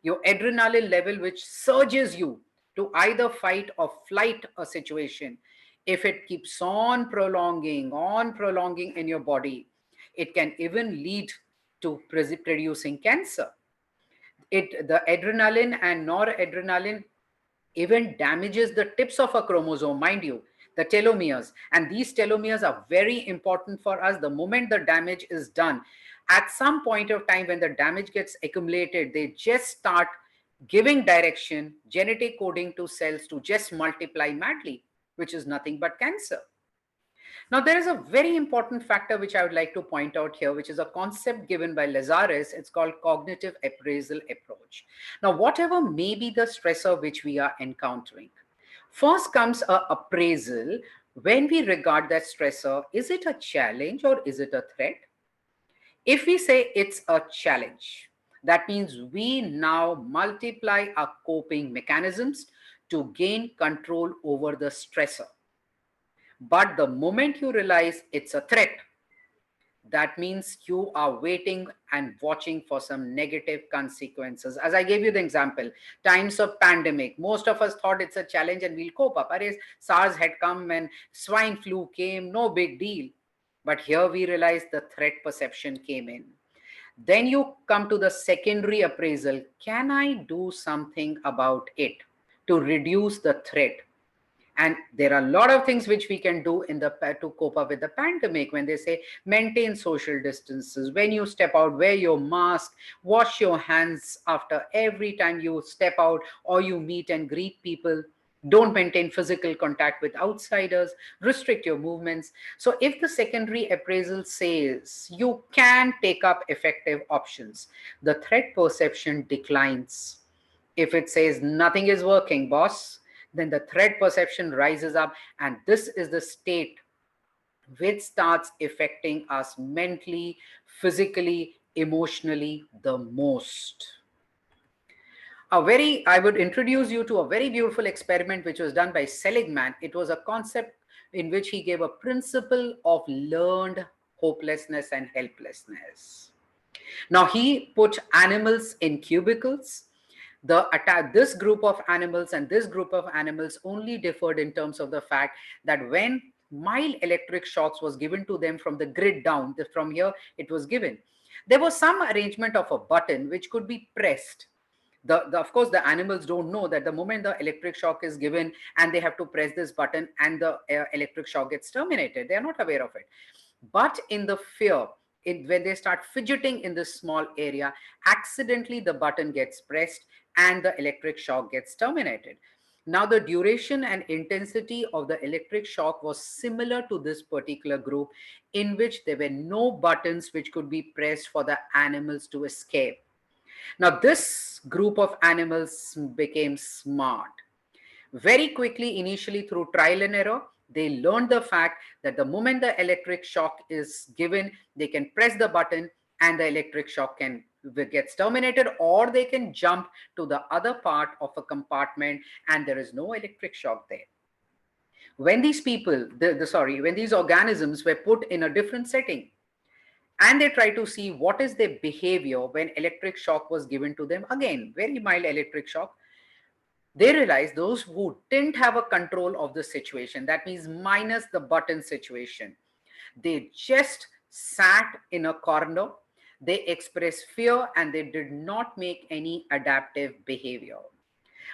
Your adrenaline level, which surges you to either fight or flight a situation, if it keeps on prolonging in your body, it can even lead to producing cancer. The adrenaline and noradrenaline even damages the tips of a chromosome, mind you, the telomeres. And these telomeres are very important for us. The moment the damage is done, at some point of time when the damage gets accumulated, they just start giving direction, genetic coding to cells to just multiply madly, which is nothing but cancer. Now, there is a very important factor which I would like to point out here, which is a concept given by Lazarus. It's called cognitive appraisal approach. Now, whatever may be the stressor which we are encountering, first comes a appraisal when we regard that stressor. Is it a challenge or is it a threat? If we say it's a challenge, that means we now multiply our coping mechanisms to gain control over the stressor. But the moment you realize it's a threat, that means you are waiting and watching for some negative consequences. As I gave you the example, times of pandemic, most of us thought it's a challenge and we'll cope up. SARS had come and swine flu came, no big deal. But here we realize the threat perception came in. Then you come to the secondary appraisal. Can I do something about it to reduce the threat? And there are a lot of things which we can do to cope up with the pandemic. When they say maintain social distances, when you step out, wear your mask, wash your hands after every time you step out or you meet and greet people. Don't maintain physical contact with outsiders, restrict your movements. So if the secondary appraisal says you can take up effective options, the threat perception declines. If it says nothing is working, boss, then the threat perception rises up, and this is the state which starts affecting us mentally, physically, emotionally the most. I would introduce you to a very beautiful experiment which was done by Seligman. It was a concept in which he gave a principle of learned hopelessness and helplessness. Now he put animals in cubicles. This group of animals and this group of animals only differed in terms of the fact that when mild electric shocks was given to them from the grid down, from here it was given, there was some arrangement of a button which could be pressed. Of course, the animals don't know that the moment the electric shock is given and they have to press this button and the electric shock gets terminated, they are not aware of it. But in the fear, when they start fidgeting in this small area, accidentally the button gets pressed and the electric shock gets terminated. Now, the duration and intensity of the electric shock was similar to this particular group, in which there were no buttons which could be pressed for the animals to escape. Now, this group of animals became smart. Very quickly, initially through trial and error, they learned the fact that the moment the electric shock is given, they can press the button and the electric shock gets terminated, or they can jump to the other part of a compartment and there is no electric shock there. When these people, when these organisms were put in a different setting, and they try to see what is their behavior when electric shock was given to them, again, very mild electric shock, they realized those who didn't have a control of the situation, that means minus the button situation, they just sat in a corner, They expressed fear and they did not make any adaptive behavior.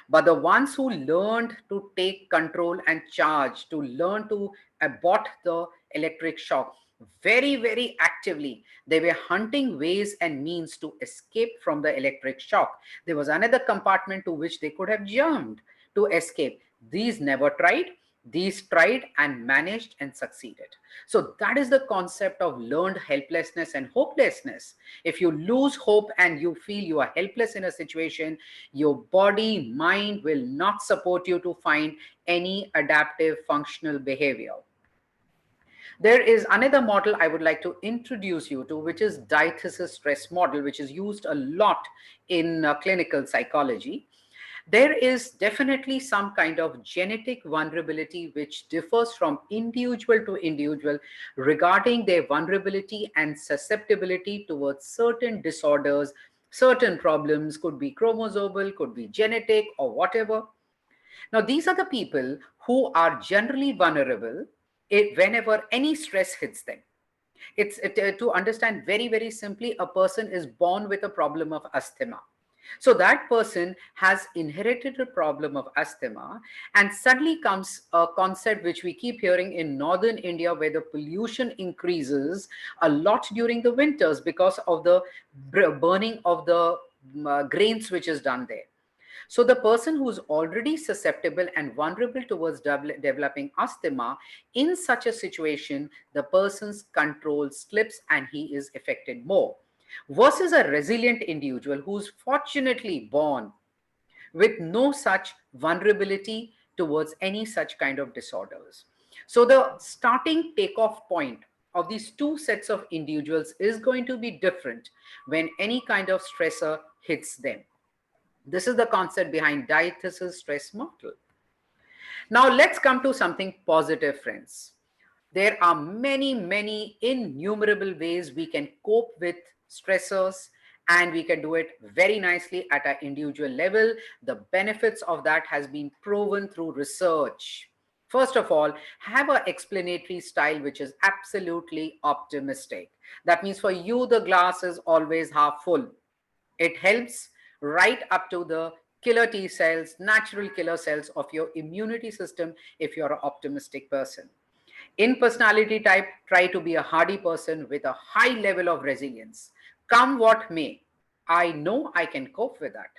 But the ones who learned to take control and charge, to learn to abort the electric shock very, very actively, they were hunting ways and means to escape from the electric shock. There was another compartment to which they could have jumped to escape. These never tried. These tried and managed and succeeded. So that is the concept of learned helplessness and hopelessness. If you lose hope and you feel you are helpless in a situation, your body, mind will not support you to find any adaptive functional behavior. There is another model I would like to introduce you to, which is diathesis stress model, which is used a lot in clinical psychology. There is definitely some kind of genetic vulnerability which differs from individual to individual regarding their vulnerability and susceptibility towards certain disorders, certain problems, could be chromosomal, could be genetic or whatever. Now, these are the people who are generally vulnerable whenever any stress hits them. To understand very, very simply, a person is born with a problem of asthma. So that person has inherited a problem of asthma, and suddenly comes a concept which we keep hearing in northern India, where the pollution increases a lot during the winters because of the burning of the grains which is done there. So the person who is already susceptible and vulnerable towards developing asthma, in such a situation, the person's control slips and he is affected more. Versus a resilient individual who's fortunately born with no such vulnerability towards any such kind of disorders. So the starting takeoff point of these two sets of individuals is going to be different when any kind of stressor hits them. This is the concept behind diathesis stress model. Now let's come to something positive, friends. There are many, many innumerable ways we can cope with stressors, and we can do it very nicely at an individual level. The benefits of that has been proven through research. First of all, have an explanatory style which is absolutely optimistic. That means for you, the glass is always half full. It helps right up to the killer T cells, natural killer cells of your immunity system if you're an optimistic person. In personality type, try to be a hardy person with a high level of resilience. Come what may, I know I can cope with that.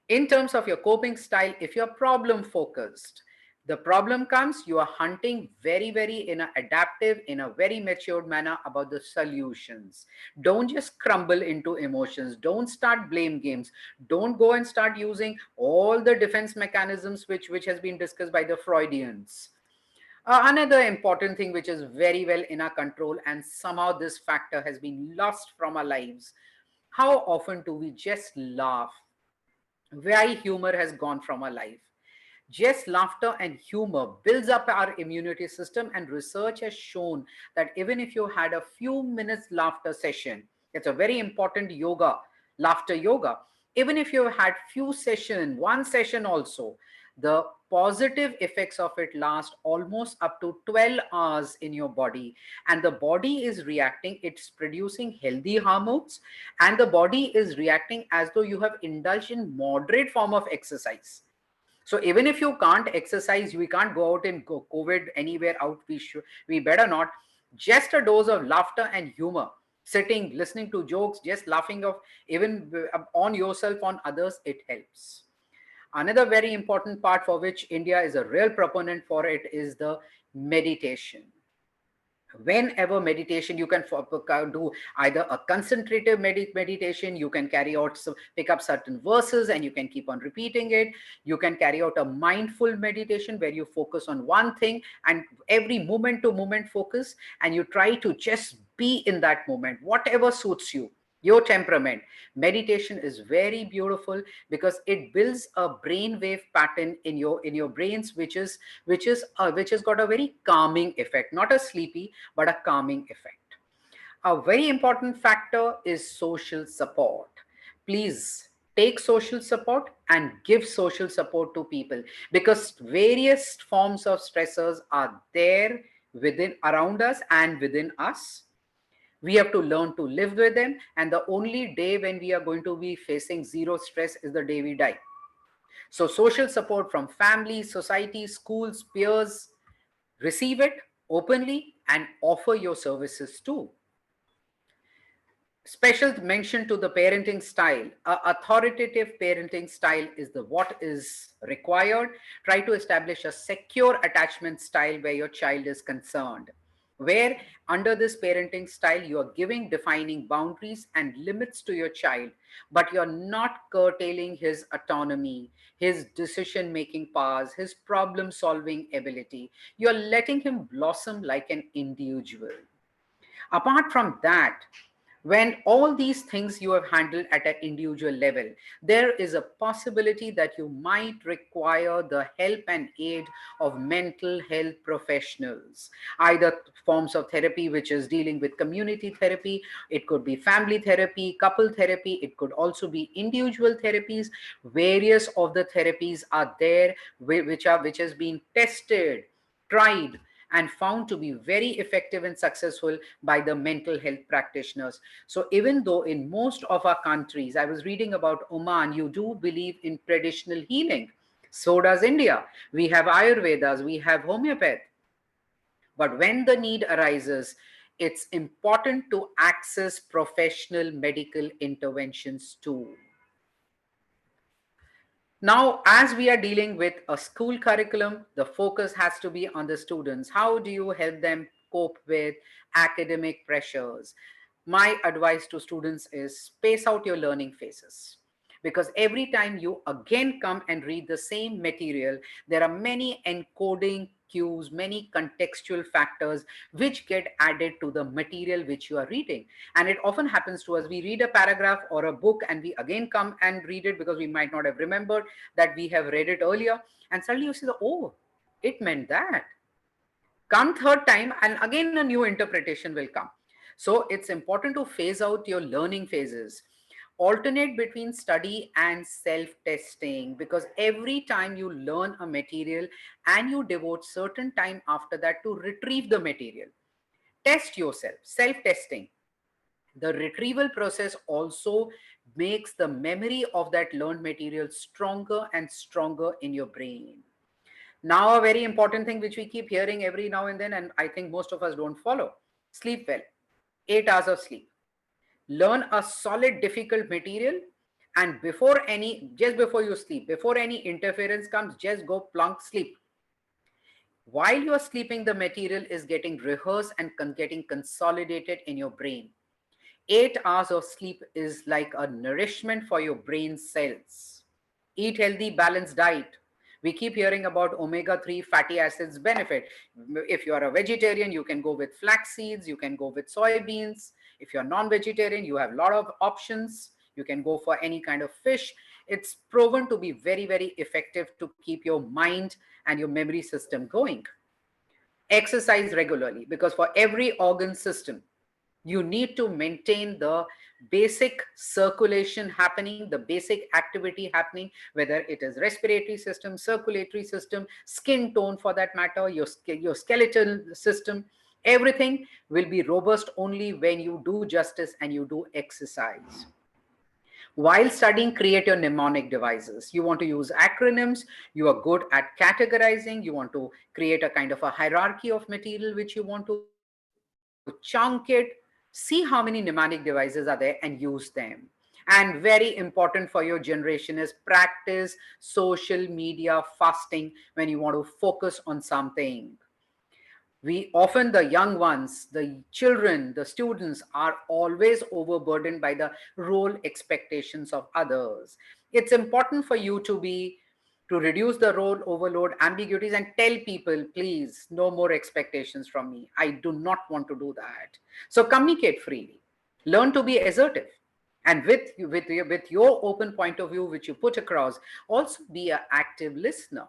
In terms of your coping style, if you're problem focused, the problem comes, you are hunting very, very in an adaptive, in a very matured manner about the solutions. Don't just crumble into emotions. Don't start blame games. Don't go and start using all the defense mechanisms which has been discussed by the Freudians. Another important thing which is very well in our control, and somehow this factor has been lost from our lives. How often do we just laugh? Why humor has gone from our life? Just laughter and humor builds up our immunity system, and research has shown that even if you had a few minutes laughter session, it's a very important yoga, laughter yoga. Even if you had few session, one session also, the positive effects of it last almost up to 12 hours in your body, and the body is reacting, it's producing healthy hormones, and the body is reacting as though you have indulged in moderate form of exercise. So even if you can't exercise, we can't go out in COVID anywhere out, we better not. Just a dose of laughter and humor, sitting, listening to jokes, just laughing off, even on yourself, on others, it helps. Another very important part for which India is a real proponent for it is the meditation. Whenever meditation, you can do either a concentrative meditation, you can carry out pick up certain verses and you can keep on repeating it. You can carry out a mindful meditation where you focus on one thing and every moment to moment focus, and you try to just be in that moment, whatever suits you, your temperament. Meditation is very beautiful because it builds a brainwave pattern in your brains, which has got a very calming effect, not a sleepy but a calming effect. A very important factor is social support. Please take social support and give social support to people, because various forms of stressors are there within, around us and within us. We have to learn to live with them. And the only day when we are going to be facing zero stress is the day we die. So social support from family, society, schools, peers, receive it openly and offer your services too. Special mention to the parenting style. Authoritative parenting style is the what is required. Try to establish a secure attachment style where your child is concerned, where under this parenting style you are giving defining boundaries and limits to your child, but you're not curtailing his autonomy, his decision making powers, his problem solving ability. You're letting him blossom like an individual. Apart from that, when all these things you have handled at an individual level, there is a possibility that you might require the help and aid of mental health professionals, either forms of therapy, which is dealing with community therapy. It could be family therapy, couple therapy. It could also be individual therapies. Various of the therapies are there, which has been tested, tried, and found to be very effective and successful by the mental health practitioners. So even though in most of our countries, I was reading about Oman, you do believe in traditional healing. So does India. We have Ayurvedas, we have homeopathy. But when the need arises, it's important to access professional medical interventions too. Now, as we are dealing with a school curriculum, the focus has to be on the students. How do you help them cope with academic pressures? My advice to students is space out your learning phases. Because every time you again come and read the same material, there are many encoding cues, many contextual factors which get added to the material which you are reading. And it often happens to us, we read a paragraph or a book and we again come and read it because we might not have remembered that we have read it earlier. And suddenly you see, oh, it meant that. Come third time and again a new interpretation will come. So it's important to phase out your learning phases. Alternate between study and self-testing, because every time you learn a material and you devote certain time after that to retrieve the material, test yourself, self-testing. The retrieval process also makes the memory of that learned material stronger and stronger in your brain. Now, a very important thing which we keep hearing every now and then, and I think most of us don't follow: sleep well, 8 hours of sleep. Learn a solid, difficult material, and just before you sleep, before any interference comes, just go plunk, sleep. While you are sleeping, the material is getting rehearsed and getting consolidated in your brain. 8 hours of sleep is like a nourishment for your brain cells. Eat healthy, balanced diet. We keep hearing about omega-3 fatty acids benefit. If you are a vegetarian, you can go with flax seeds, you can go with soybeans. If you're non-vegetarian, you have a lot of options. You can go for any kind of fish. It's proven to be very, very effective to keep your mind and your memory system going. Exercise regularly, because for every organ system, you need to maintain the basic circulation happening, the basic activity happening, whether it is respiratory system, circulatory system, skin tone for that matter, your skeletal system. Everything will be robust only when you do justice and you do exercise. While studying, create your mnemonic devices. You want to use acronyms. You are good at categorizing. You want to create a kind of a hierarchy of material which you want to chunk it. See how many mnemonic devices are there and use them. And very important for your generation is practice social media fasting when you want to focus on something. We often, the young ones, the children, the students are always overburdened by the role expectations of others. It's important for you to reduce the role overload, ambiguities, and tell people, please, no more expectations from me. I do not want to do that. So communicate freely. Learn to be assertive. And with your open point of view, which you put across, also be an active listener.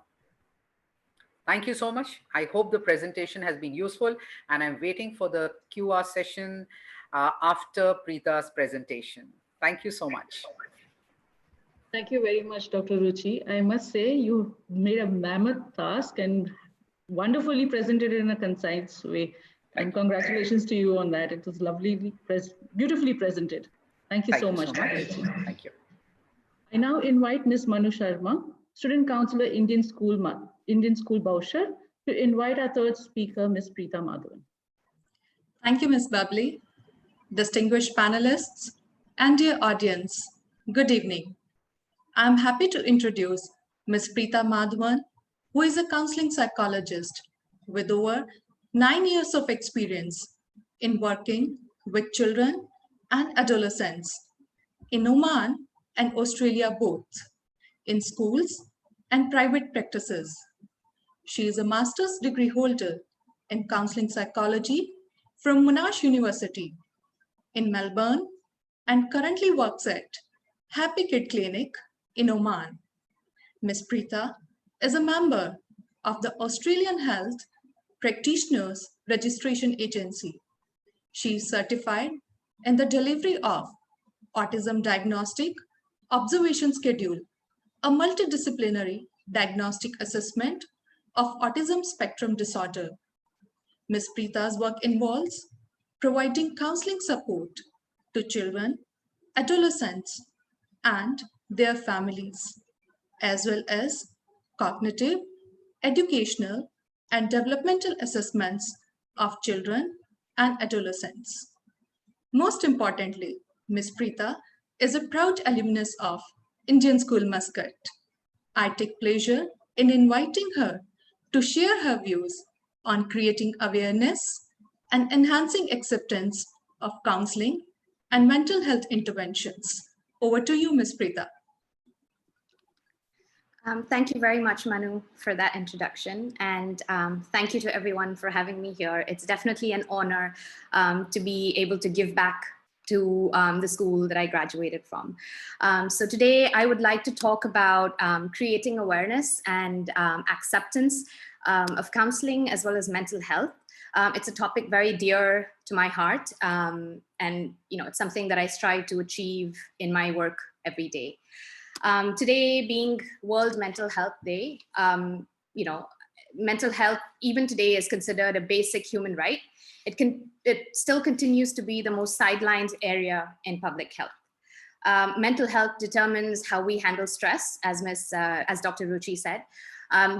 Thank you so much. I hope the presentation has been useful, and I'm waiting for the QR session after Preeta's presentation. Thank you so much. Thank you very much, Dr. Ruchi. I must say you made a mammoth task and wonderfully presented it in a concise way. And congratulations to you on that. It was beautifully presented. Thank you so much. Thank you. I now invite Ms. Manu Sharma, Student Counselor, Indian School Bowsher, to invite our third speaker, Ms. Preeta Madhavan. Thank you, Ms. Babli. Distinguished panelists and dear audience, good evening. I'm happy to introduce Ms. Preeta Madhavan, who is a counseling psychologist with over 9 years of experience in working with children and adolescents in Oman and Australia both, in schools and private practices. She is a master's degree holder in counseling psychology from Monash University in Melbourne and currently works at Happy Kid Clinic in Oman. Ms. Preeta is a member of the Australian Health Practitioners Registration Agency. She is certified in the delivery of Autism Diagnostic Observation Schedule, a multidisciplinary diagnostic assessment of autism spectrum disorder. Ms. Preeta's work involves providing counseling support to children, adolescents, and their families, as well as cognitive, educational, and developmental assessments of children and adolescents. Most importantly, Ms. Preeta is a proud alumnus of Indian School Muscat. I take pleasure in inviting her to share her views on creating awareness and enhancing acceptance of counseling and mental health interventions. Over to you, Ms. Preeta. Thank you very much, Manu, for that introduction. And thank you to everyone for having me here. It's definitely an honor to be able to give back to the school that I graduated from. So today I would like to talk about creating awareness and acceptance of counseling as well as mental health. It's a topic very dear to my heart, and it's something that I strive to achieve in my work every day. Today being World Mental Health Day, mental health even today is considered a basic human right. It still continues to be the most sidelined area in public health. Mental health determines how we handle stress, as Dr. Ruchi said,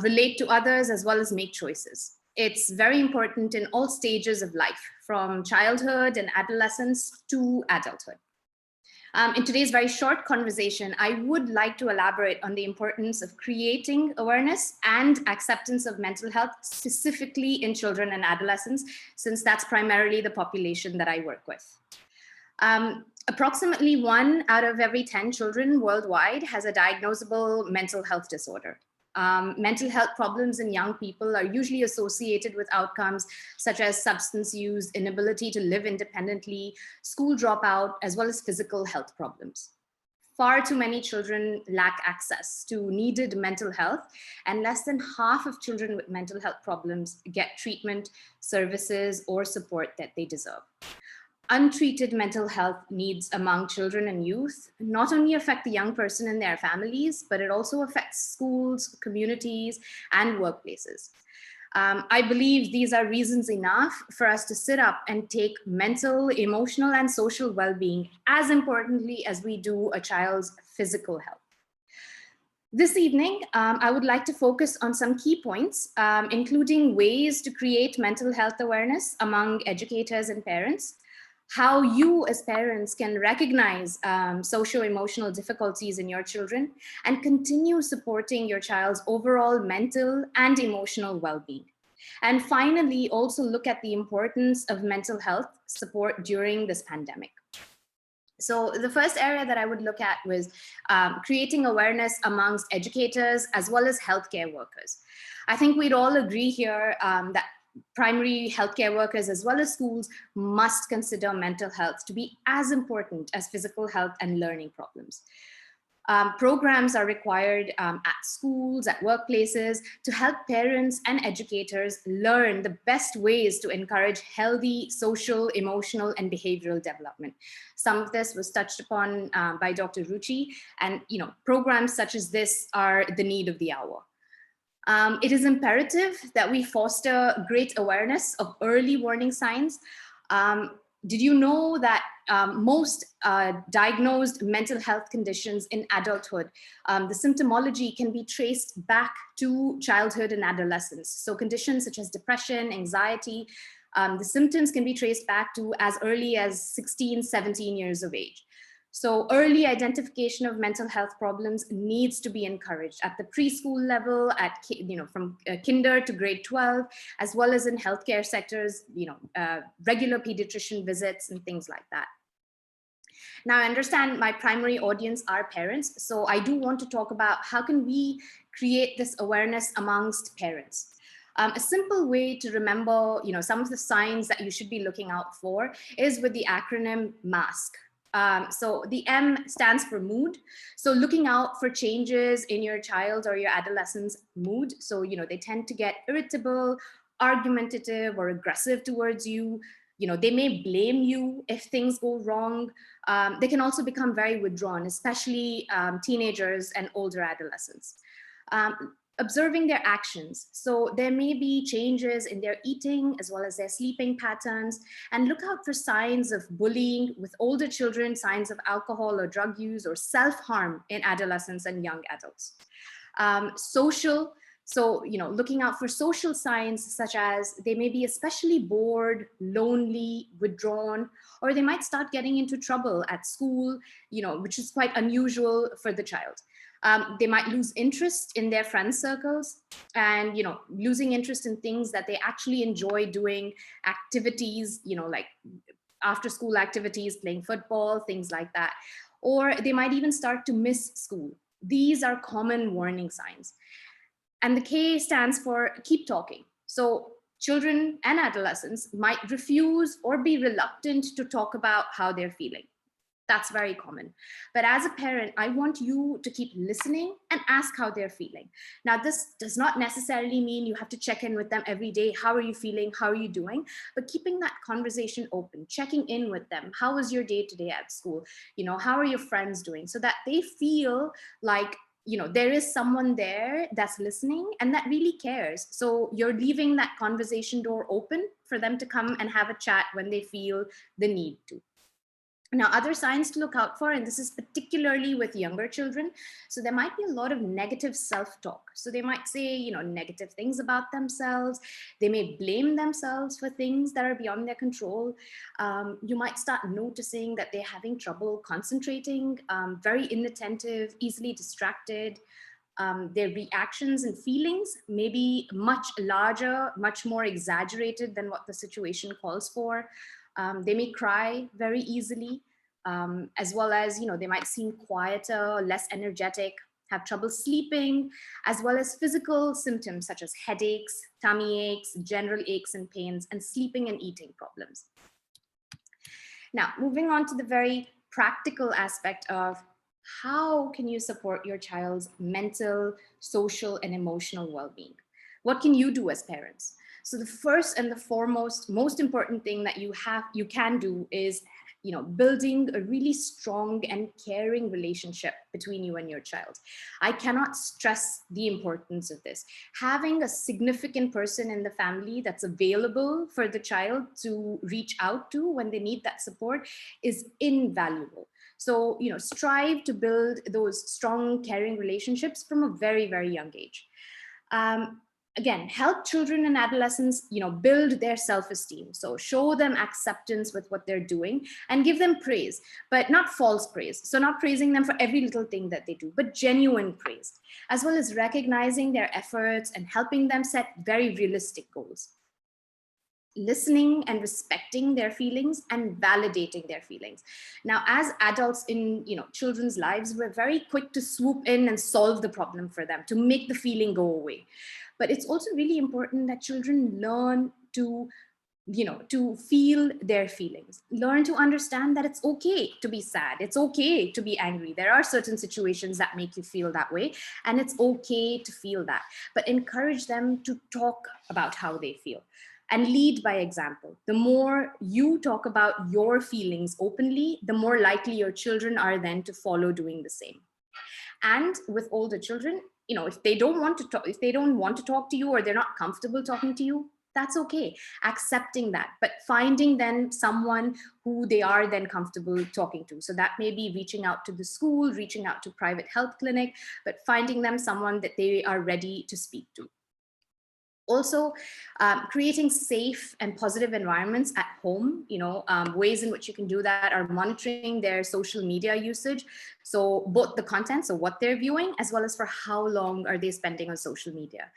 relate to others, as well as make choices. It's very important in all stages of life, from childhood and adolescence to adulthood. In today's very short conversation, I would like to elaborate on the importance of creating awareness and acceptance of mental health, specifically in children and adolescents, since that's primarily the population that I work with. Approximately 1 out of every 10 children worldwide has a diagnosable mental health disorder. Mental health problems in young people are usually associated with outcomes such as substance use, inability to live independently, school dropout, as well as physical health problems. Far too many children lack access to needed mental health, and less than half of children with mental health problems get treatment, services, or support that they deserve. Untreated mental health needs among children and youth not only affect the young person and their families, but it also affects schools, communities, and workplaces. I believe these are reasons enough for us to sit up and take mental, emotional, and social well-being as importantly as we do a child's physical health. This evening, I would like to focus on some key points, including ways to create mental health awareness among educators and parents, how you as parents can recognize socio-emotional difficulties in your children and continue supporting your child's overall mental and emotional well-being. And finally, also look at the importance of mental health support during this pandemic. So the first area that I would look at was creating awareness amongst educators as well as healthcare workers. I think we'd all agree here that primary healthcare workers as well as schools must consider mental health to be as important as physical health and learning problems. Programs are required at schools, at workplaces to help parents and educators learn the best ways to encourage healthy social, emotional, and behavioral development. Some of this was touched upon by Dr. Ruchi, and programs such as this are the need of the hour. It is imperative that we foster great awareness of early warning signs. Did you know that most diagnosed mental health conditions in adulthood, the symptomology can be traced back to childhood and adolescence? So conditions such as depression, anxiety, the symptoms can be traced back to as early as 16, 17 years of age. So early identification of mental health problems needs to be encouraged at the preschool level, at from kinder to grade 12, as well as in healthcare sectors, regular pediatrician visits and things like that. Now, I understand my primary audience are parents, so I do want to talk about how can we create this awareness amongst parents. A simple way to remember, some of the signs that you should be looking out for is with the acronym MASK. So the M stands for mood. So looking out for changes in your child or your adolescent's mood. So, they tend to get irritable, argumentative, or aggressive towards you. They may blame you if things go wrong. They can also become very withdrawn, especially teenagers and older adolescents. Observing their actions. So there may be changes in their eating as well as their sleeping patterns, and look out for signs of bullying with older children, signs of alcohol or drug use or self-harm in adolescents and young adults. Social, so, looking out for social signs such as they may be especially bored, lonely, withdrawn, or they might start getting into trouble at school, which is quite unusual for the child. They might lose interest in their friend circles and, losing interest in things that they actually enjoy doing, activities, like after school activities, playing football, things like that. Or they might even start to miss school. These are common warning signs. And the K stands for keep talking. So children and adolescents might refuse or be reluctant to talk about how they're feeling. That's very common. But as a parent, I want you to keep listening and ask how they're feeling. Now, this does not necessarily mean you have to check in with them every day. How are you feeling? How are you doing? But keeping that conversation open, checking in with them. How was your day today at school? How are your friends doing? So that they feel like, there is someone there that's listening and that really cares. So you're leaving that conversation door open for them to come and have a chat when they feel the need to. Now, other signs to look out for, and this is particularly with younger children. So there might be a lot of negative self-talk. So they might say, negative things about themselves. They may blame themselves for things that are beyond their control. You might start noticing that they're having trouble concentrating, very inattentive, easily distracted. Their reactions and feelings may be much larger, much more exaggerated than what the situation calls for. They may cry very easily, as well as, they might seem quieter, less energetic, have trouble sleeping, as well as physical symptoms such as headaches, tummy aches, general aches and pains, and sleeping and eating problems. Now, moving on to the very practical aspect of how can you support your child's mental, social, and emotional well-being? What can you do as parents? So the first and the foremost, most important thing that you can do is, building a really strong and caring relationship between you and your child. I cannot stress the importance of this. Having a significant person in the family that's available for the child to reach out to when they need that support is invaluable. So, strive to build those strong, caring relationships from a very, very young age. Again, help children and adolescents, build their self-esteem. So show them acceptance with what they're doing and give them praise, but not false praise. So not praising them for every little thing that they do, but genuine praise, as well as recognizing their efforts and helping them set very realistic goals. Listening and respecting their feelings and validating their feelings. Now, as adults in children's lives, we're very quick to swoop in and solve the problem for them, to make the feeling go away. But it's also really important that children learn to feel their feelings, learn to understand that it's okay to be sad, it's okay to be angry. There are certain situations that make you feel that way, and it's okay to feel that. But encourage them to talk about how they feel. And lead by example. The more you talk about your feelings openly, the more likely your children are then to follow doing the same. And with older children, if they don't want to talk to you, or they're not comfortable talking to you, that's okay. Accepting that, but finding then someone who they are then comfortable talking to. So that may be reaching out to the school, reaching out to private health clinic, but finding them someone that they are ready to speak to. Also, creating safe and positive environments at home, ways in which you can do that are monitoring their social media usage. So both the content, so what they're viewing, as well as for how long are they spending on social media.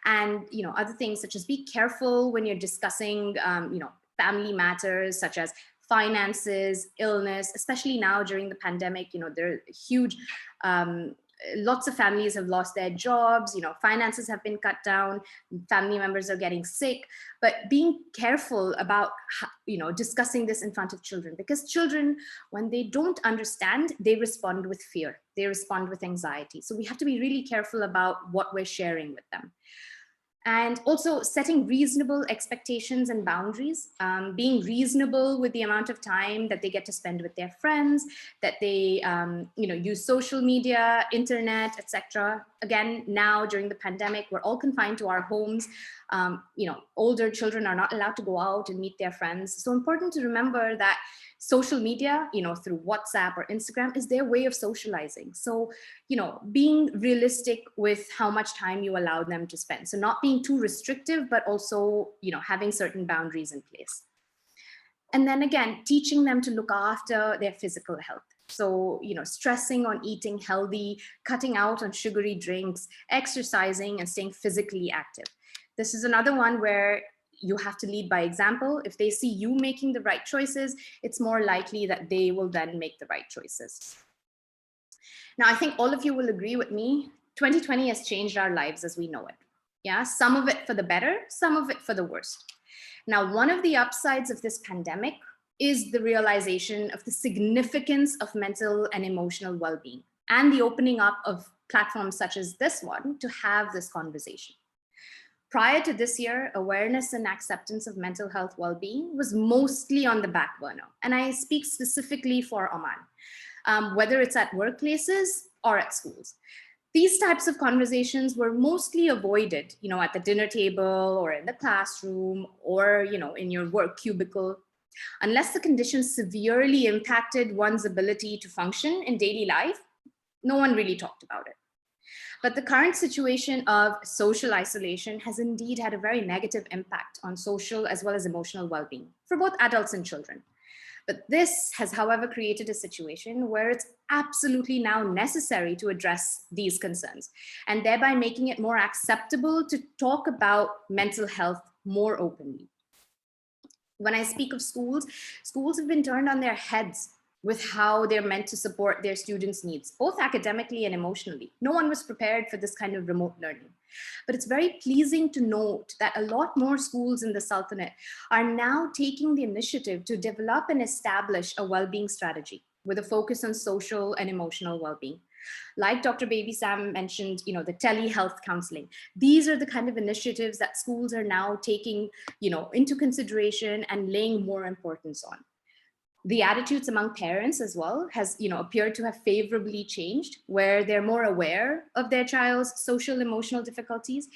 And, other things such as be careful when you're discussing, family matters such as finances, illness, especially now during the pandemic, there are huge, lots of families have lost their jobs, finances have been cut down, family members are getting sick, but being careful about, discussing this in front of children, because children, when they don't understand, they respond with fear, they respond with anxiety. So we have to be really careful about what we're sharing with them. And also setting reasonable expectations and boundaries, being reasonable with the amount of time that they get to spend with their friends, that they use social media, internet, etc. Again, now during the pandemic, we're all confined to our homes. Older children are not allowed to go out and meet their friends. So important to remember that social media, through WhatsApp or Instagram, is their way of socializing. So, being realistic with how much time you allow them to spend. So not being too restrictive, but also, having certain boundaries in place. And then again, teaching them to look after their physical health. So, stressing on eating healthy, cutting out on sugary drinks, exercising, and staying physically active. This is another one where you have to lead by example. If they see you making the right choices, it's more likely that they will then make the right choices. Now, I think all of you will agree with me, 2020 has changed our lives as we know it. Yeah, some of it for the better, some of it for the worst. Now, one of the upsides of this pandemic is the realization of the significance of mental and emotional well-being, and the opening up of platforms such as this one to have this conversation. Prior to this year, awareness and acceptance of mental health well-being was mostly on the back burner. And I speak specifically for Oman, whether it's at workplaces or at schools. These types of conversations were mostly avoided, at the dinner table or in the classroom or, in your work cubicle, unless the condition severely impacted one's ability to function in daily life. No one really talked about it. But the current situation of social isolation has indeed had a very negative impact on social as well as emotional well-being for both adults and children. But this has, however, created a situation where it's absolutely now necessary to address these concerns, and thereby making it more acceptable to talk about mental health more openly. When I speak of schools, schools have been turned on their heads with how they're meant to support their students' needs, both academically and emotionally. No one was prepared for this kind of remote learning. But it's very pleasing to note that a lot more schools in the Sultanate are now taking the initiative to develop and establish a well-being strategy with a focus on social and emotional well-being. Like Dr. Baby Sam mentioned, the telehealth counseling. These are the kind of initiatives that schools are now taking, into consideration and laying more importance on. The attitudes among parents as well has, appeared to have favorably changed, where they're more aware of their child's social emotional difficulties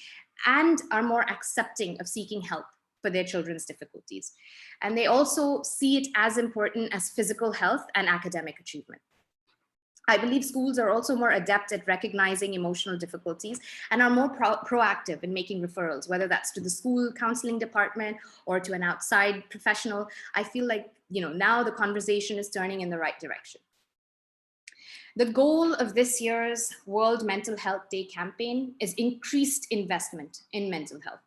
and are more accepting of seeking help for their children's difficulties. And they also see it as important as physical health and academic achievement. I believe schools are also more adept at recognizing emotional difficulties and are more proactive in making referrals, whether that's to the school counseling department or to an outside professional. I feel like, now the conversation is turning in the right direction. The goal of this year's World Mental Health Day campaign is increased investment in mental health.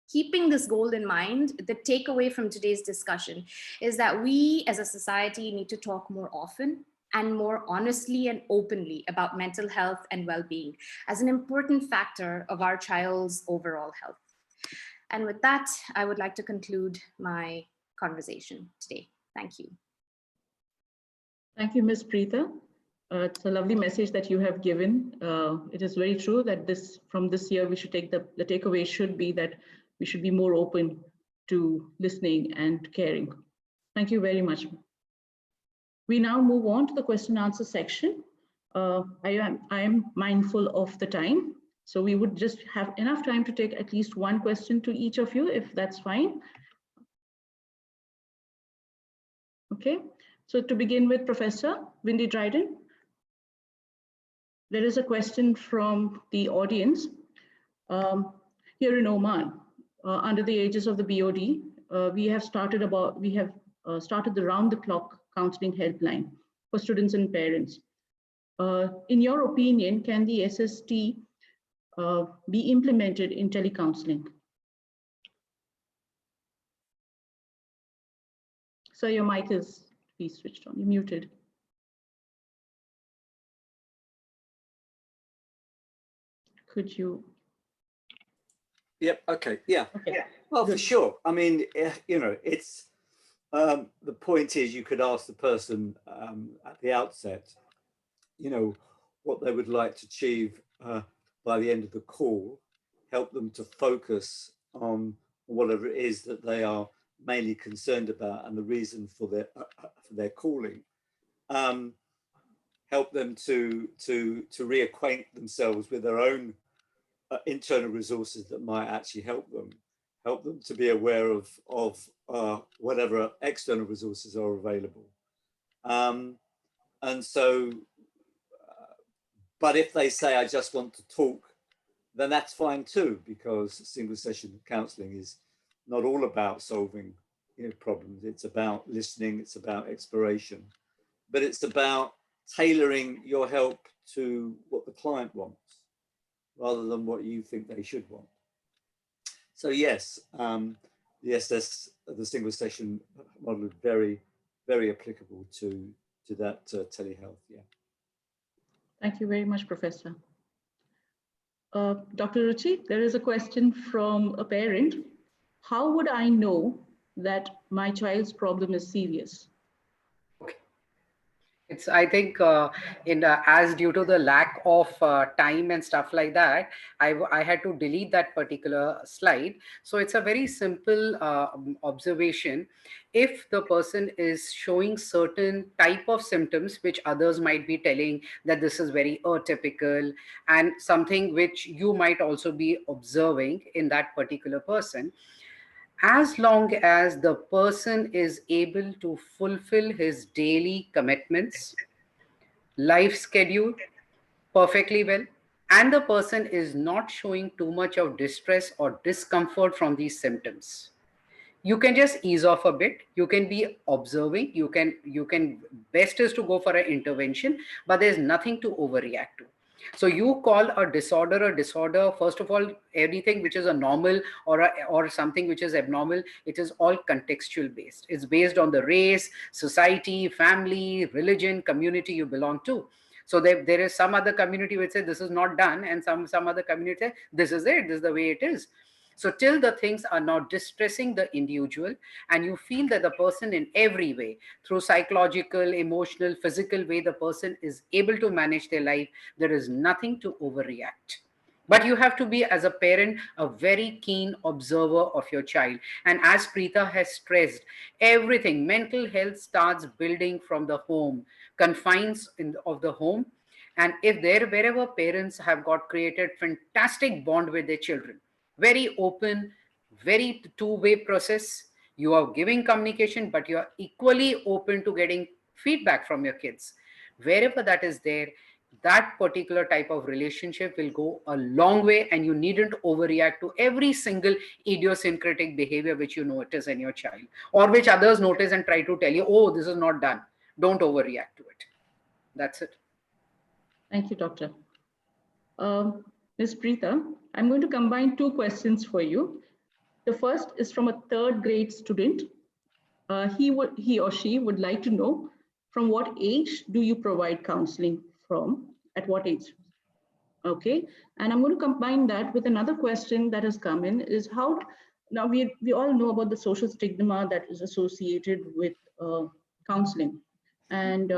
Keeping this goal in mind, the takeaway from today's discussion is that we as a society need to talk more often and more honestly and openly about mental health and well-being as an important factor of our child's overall health. And with that, I would like to conclude my conversation today. Thank you. Thank you, Ms. Preeta. It's a lovely message that you have given. It is very true that from this year, we should take the takeaway should be that we should be more open to listening and caring. Thank you very much. We now move on to the question and answer section. I am mindful of the time. So we would just have enough time to take at least one question to each of you, if that's fine. Okay, so to begin with, Professor Windy Dryden, there is a question from the audience. Here in Oman, under the aegis of the BoD, we have started the round-the-clock counseling helpline for students and parents. In your opinion, can the SST be implemented in telecounseling? So your mic is please switched on. You're muted. Could you? Yep. Okay. Yeah. Okay. Well, Good. for sure. I mean, you know, it's the point is you could ask the person at the outset, you know, what they would like to achieve by the end of the call, help them to focus on whatever it is that they are mainly concerned about and the reason for their calling. Help them to reacquaint themselves with their own internal resources that might actually help them to be aware of whatever external resources are available. And so, but if they say, I just want to talk, then that's fine too, because single session counseling is not all about solving problems. It's about listening, it's about exploration, but it's about tailoring your help to what the client wants, rather than what you think they should want. So yes, the single session model is very, very applicable to that telehealth. Yeah. Thank you very much, Professor. Dr. Ruchi, there is a question from a parent. How would I know that my child's problem is serious? It's, I think, as due to the lack of time and stuff like that, I had to delete that particular slide. So it's a very simple observation. If the person is showing certain type of symptoms, which others might be telling that this is very atypical, and something which you might also be observing in that particular person, as long as the person is able to fulfill his daily commitments, life schedule perfectly well, and the person is not showing too much of distress or discomfort from these symptoms, you can just ease off a bit. You can be observing. You can best is to go for an intervention, but there's nothing to overreact to. So you call a disorder, first of all, everything which is a normal or something which is abnormal, it is all contextual based. It's based on the race, society, family, religion, community you belong to. So there is some other community which says this is not done, and some other community say this is it, this is the way it is. So till the things are not distressing the individual, and you feel that the person in every way, through psychological, emotional, physical way, the person is able to manage their life, there is nothing to overreact. But you have to be, as a parent, a very keen observer of your child. And as Preeta has stressed, everything, mental health starts building from the home, confines of the home. And if wherever parents have got created fantastic bond with their children, very open, very two-way process. You are giving communication, but you are equally open to getting feedback from your kids. Wherever that is there, that particular type of relationship will go a long way, and you needn't overreact to every single idiosyncratic behavior which you notice in your child, or which others notice and try to tell you, oh, this is not done. Don't overreact to it. That's it. Thank you, Doctor. Ms. Preeta, I'm going to combine two questions for you. The first is from a third grade student. He or she would like to know, from what age do you provide counseling from? At what age? Okay, and I'm going to combine that with another question that has come in, is how, now we all know about the social stigma that is associated with counseling. And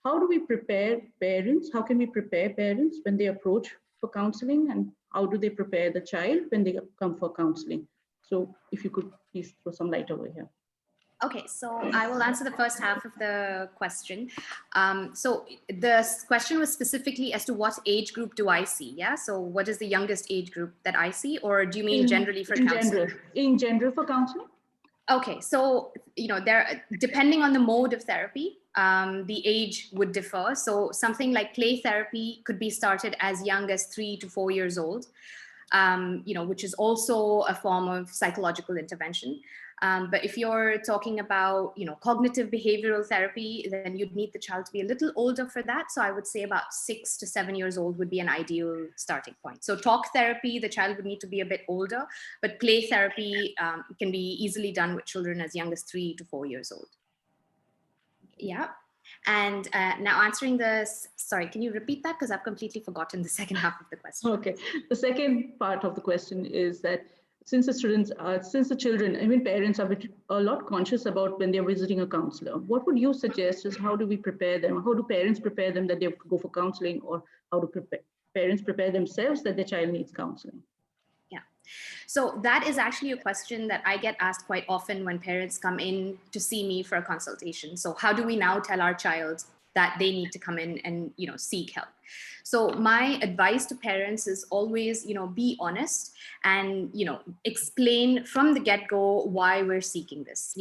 how do we prepare parents? How can we prepare parents when they approach for counseling, and how do they prepare the child when they come for counseling? So if you could please throw some light over here. Okay, so I will answer the first half of the question. So the question was specifically as to what age group do I see? Yeah. So what is the youngest age group that I see, or do you mean generally for counseling? In general for counseling. Okay, so there, depending on the mode of therapy, the age would differ. So something like play therapy could be started as young as 3 to 4 years old. Which is also a form of psychological intervention. But if you're talking about, cognitive behavioral therapy, then you'd need the child to be a little older for that. So I would say about 6 to 7 years old would be an ideal starting point. So talk therapy, the child would need to be a bit older, but play therapy can be easily done with children as young as 3 to 4 years old. Yeah. And now answering this, sorry, can you repeat that? Because I've completely forgotten the second half of the question. Okay. The second part of the question is that since the children, even parents are a lot conscious about when they're visiting a counselor, what would you suggest is how do we prepare them? How do parents prepare them that they go for counseling, or how do parents prepare themselves that their child needs counseling? Yeah. So that is actually a question that I get asked quite often when parents come in to see me for a consultation. So how do we now tell our child that they need to come in and seek help? So my advice to parents is always be honest and explain from the get-go why we're seeking this.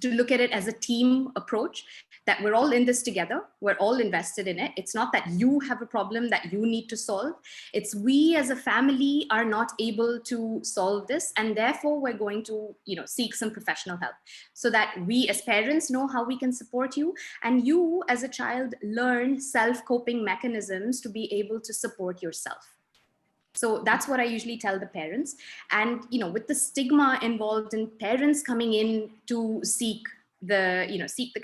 To look at it as a team approach, that we're all in this together, we're all invested in it. It's not that you have a problem that you need to solve. It's we as a family are not able to solve this, and therefore we're going to seek some professional help, so that we as parents know how we can support you, and you as a child learn self-coping mechanisms to be able to support yourself. So that's what I usually tell the parents. And with the stigma involved in parents coming in to seek the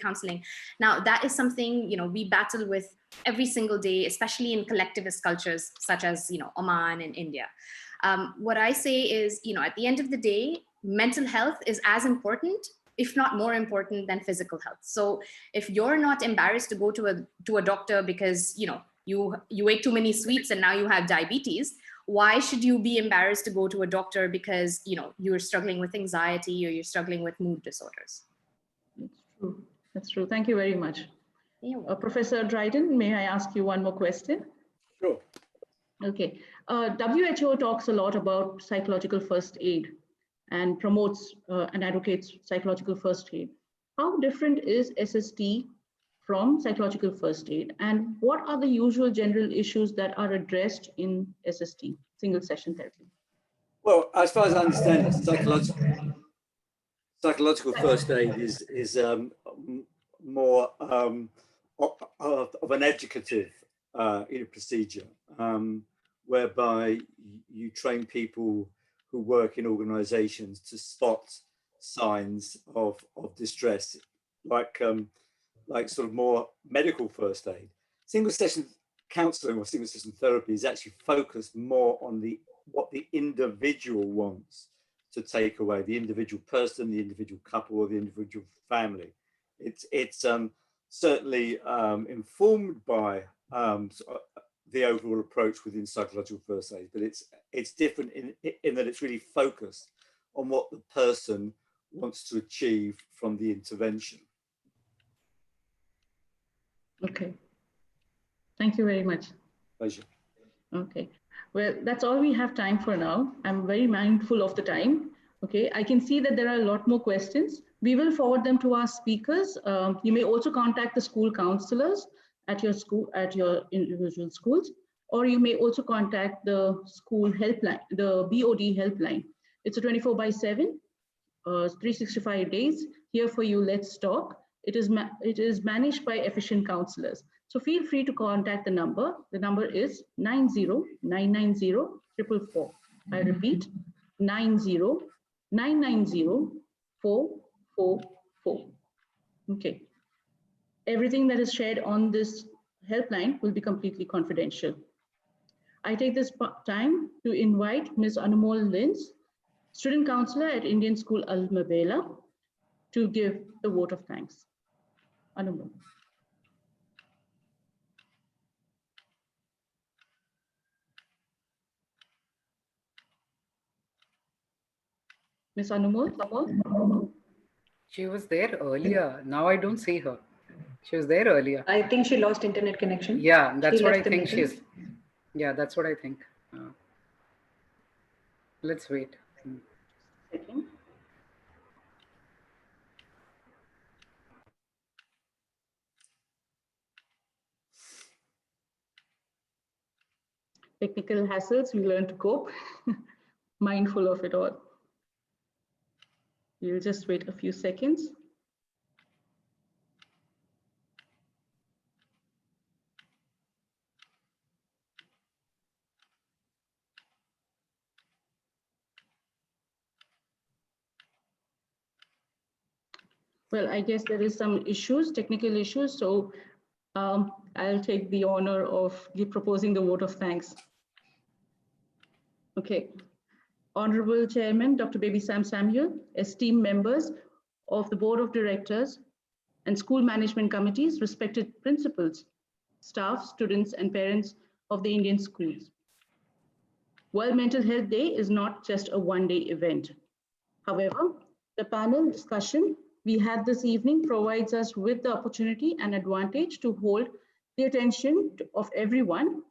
counseling, now that is something we battle with every single day, especially in collectivist cultures such as Oman and India. What I say is, at the end of the day, mental health is as important, if not more important, than physical health. So if you're not embarrassed to go to a doctor because you ate too many sweets and now you have diabetes, why should you be embarrassed to go to a doctor because you're struggling with anxiety or you're struggling with mood disorders? That's true. That's true. Thank you very much. Professor Dryden, may I ask you one more question? Sure. Okay. WHO talks a lot about psychological first aid and promotes and advocates psychological first aid. How different is SST from psychological first aid, and what are the usual general issues that are addressed in SST, single session therapy? Well, as far as I understand it, psychological first aid is more of an educative procedure, whereby you train people who work in organizations to spot signs of distress, like sort of more medical first aid. Single session counseling or single session therapy is actually focused more on what the individual wants to take away, the individual person, the individual couple, or the individual family. It's certainly informed by the overall approach within psychological first aid, but it's different in that it's really focused on what the person wants to achieve from the intervention. Okay. Thank you very much. Pleasure. Okay. Well, that's all we have time for now. I'm very mindful of the time. Okay. I can see that there are a lot more questions. We will forward them to our speakers. You may also contact the school counselors at your school, at your individual schools, or you may also contact the school helpline, the BoD helpline. It's a 24/7, 365 days. Here for you, let's talk. It is managed by efficient counselors. So feel free to contact the number. The number is 90-990-444. I repeat, 90-990-444. Okay. Everything that is shared on this helpline will be completely confidential. I take this time to invite Ms. Anumol Lins, student counselor at Indian School Al Mabela, to give the vote of thanks. Anumol. Ms. Anumol? She was there earlier. Now I don't see her. She was there earlier. I think she lost internet connection. Yeah, that's She what I left the think meeting. she's. Yeah, that's what I think. Let's wait. Second. Technical hassles, we learn to cope, mindful of it all. We'll just wait a few seconds. Well, I guess there is some issues, technical issues, so I'll take the honor of proposing the vote of thanks. Okay. Honorable Chairman, Dr. Baby Sam Samuel, esteemed members of the Board of Directors and School Management Committees, respected principals, staff, students, and parents of the Indian schools. World Mental Health Day is not just a one-day event. However, the panel discussion we had this evening provides us with the opportunity and advantage to hold the attention of everyone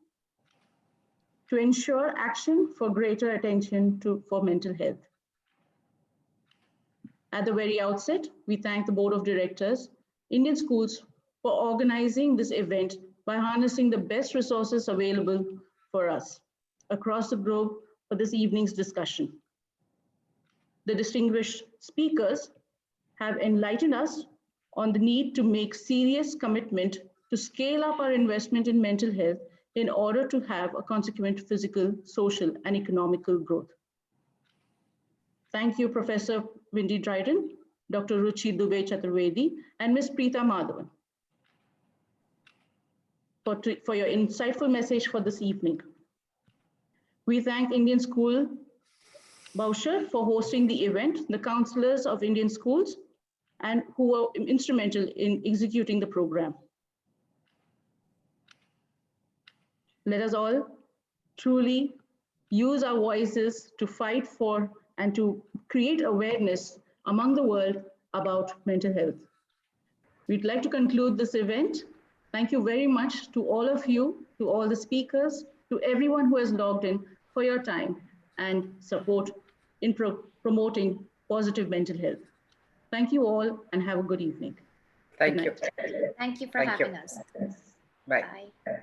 to ensure action for greater attention for mental health. At the very outset, we thank the Board of Directors, Indian Schools, for organizing this event by harnessing the best resources available for us across the globe for this evening's discussion. The distinguished speakers have enlightened us on the need to make serious commitment to scale up our investment in mental health in order to have a consequent physical, social, and economical growth. Thank you, Professor Windy Dryden, Dr. Ruchi Dubey Chaturvedi, and Ms. Preeta Madhavan for your insightful message for this evening. We thank Indian School Boucher for hosting the event, the counselors of Indian schools, and who were instrumental in executing the program. Let us all truly use our voices to fight for and to create awareness among the world about mental health. We'd like to conclude this event. Thank you very much to all of you, to all the speakers, to everyone who has logged in for your time and support in promoting positive mental health. Thank you all and have a good evening. Thank you. Thank you for having us. Bye. Bye.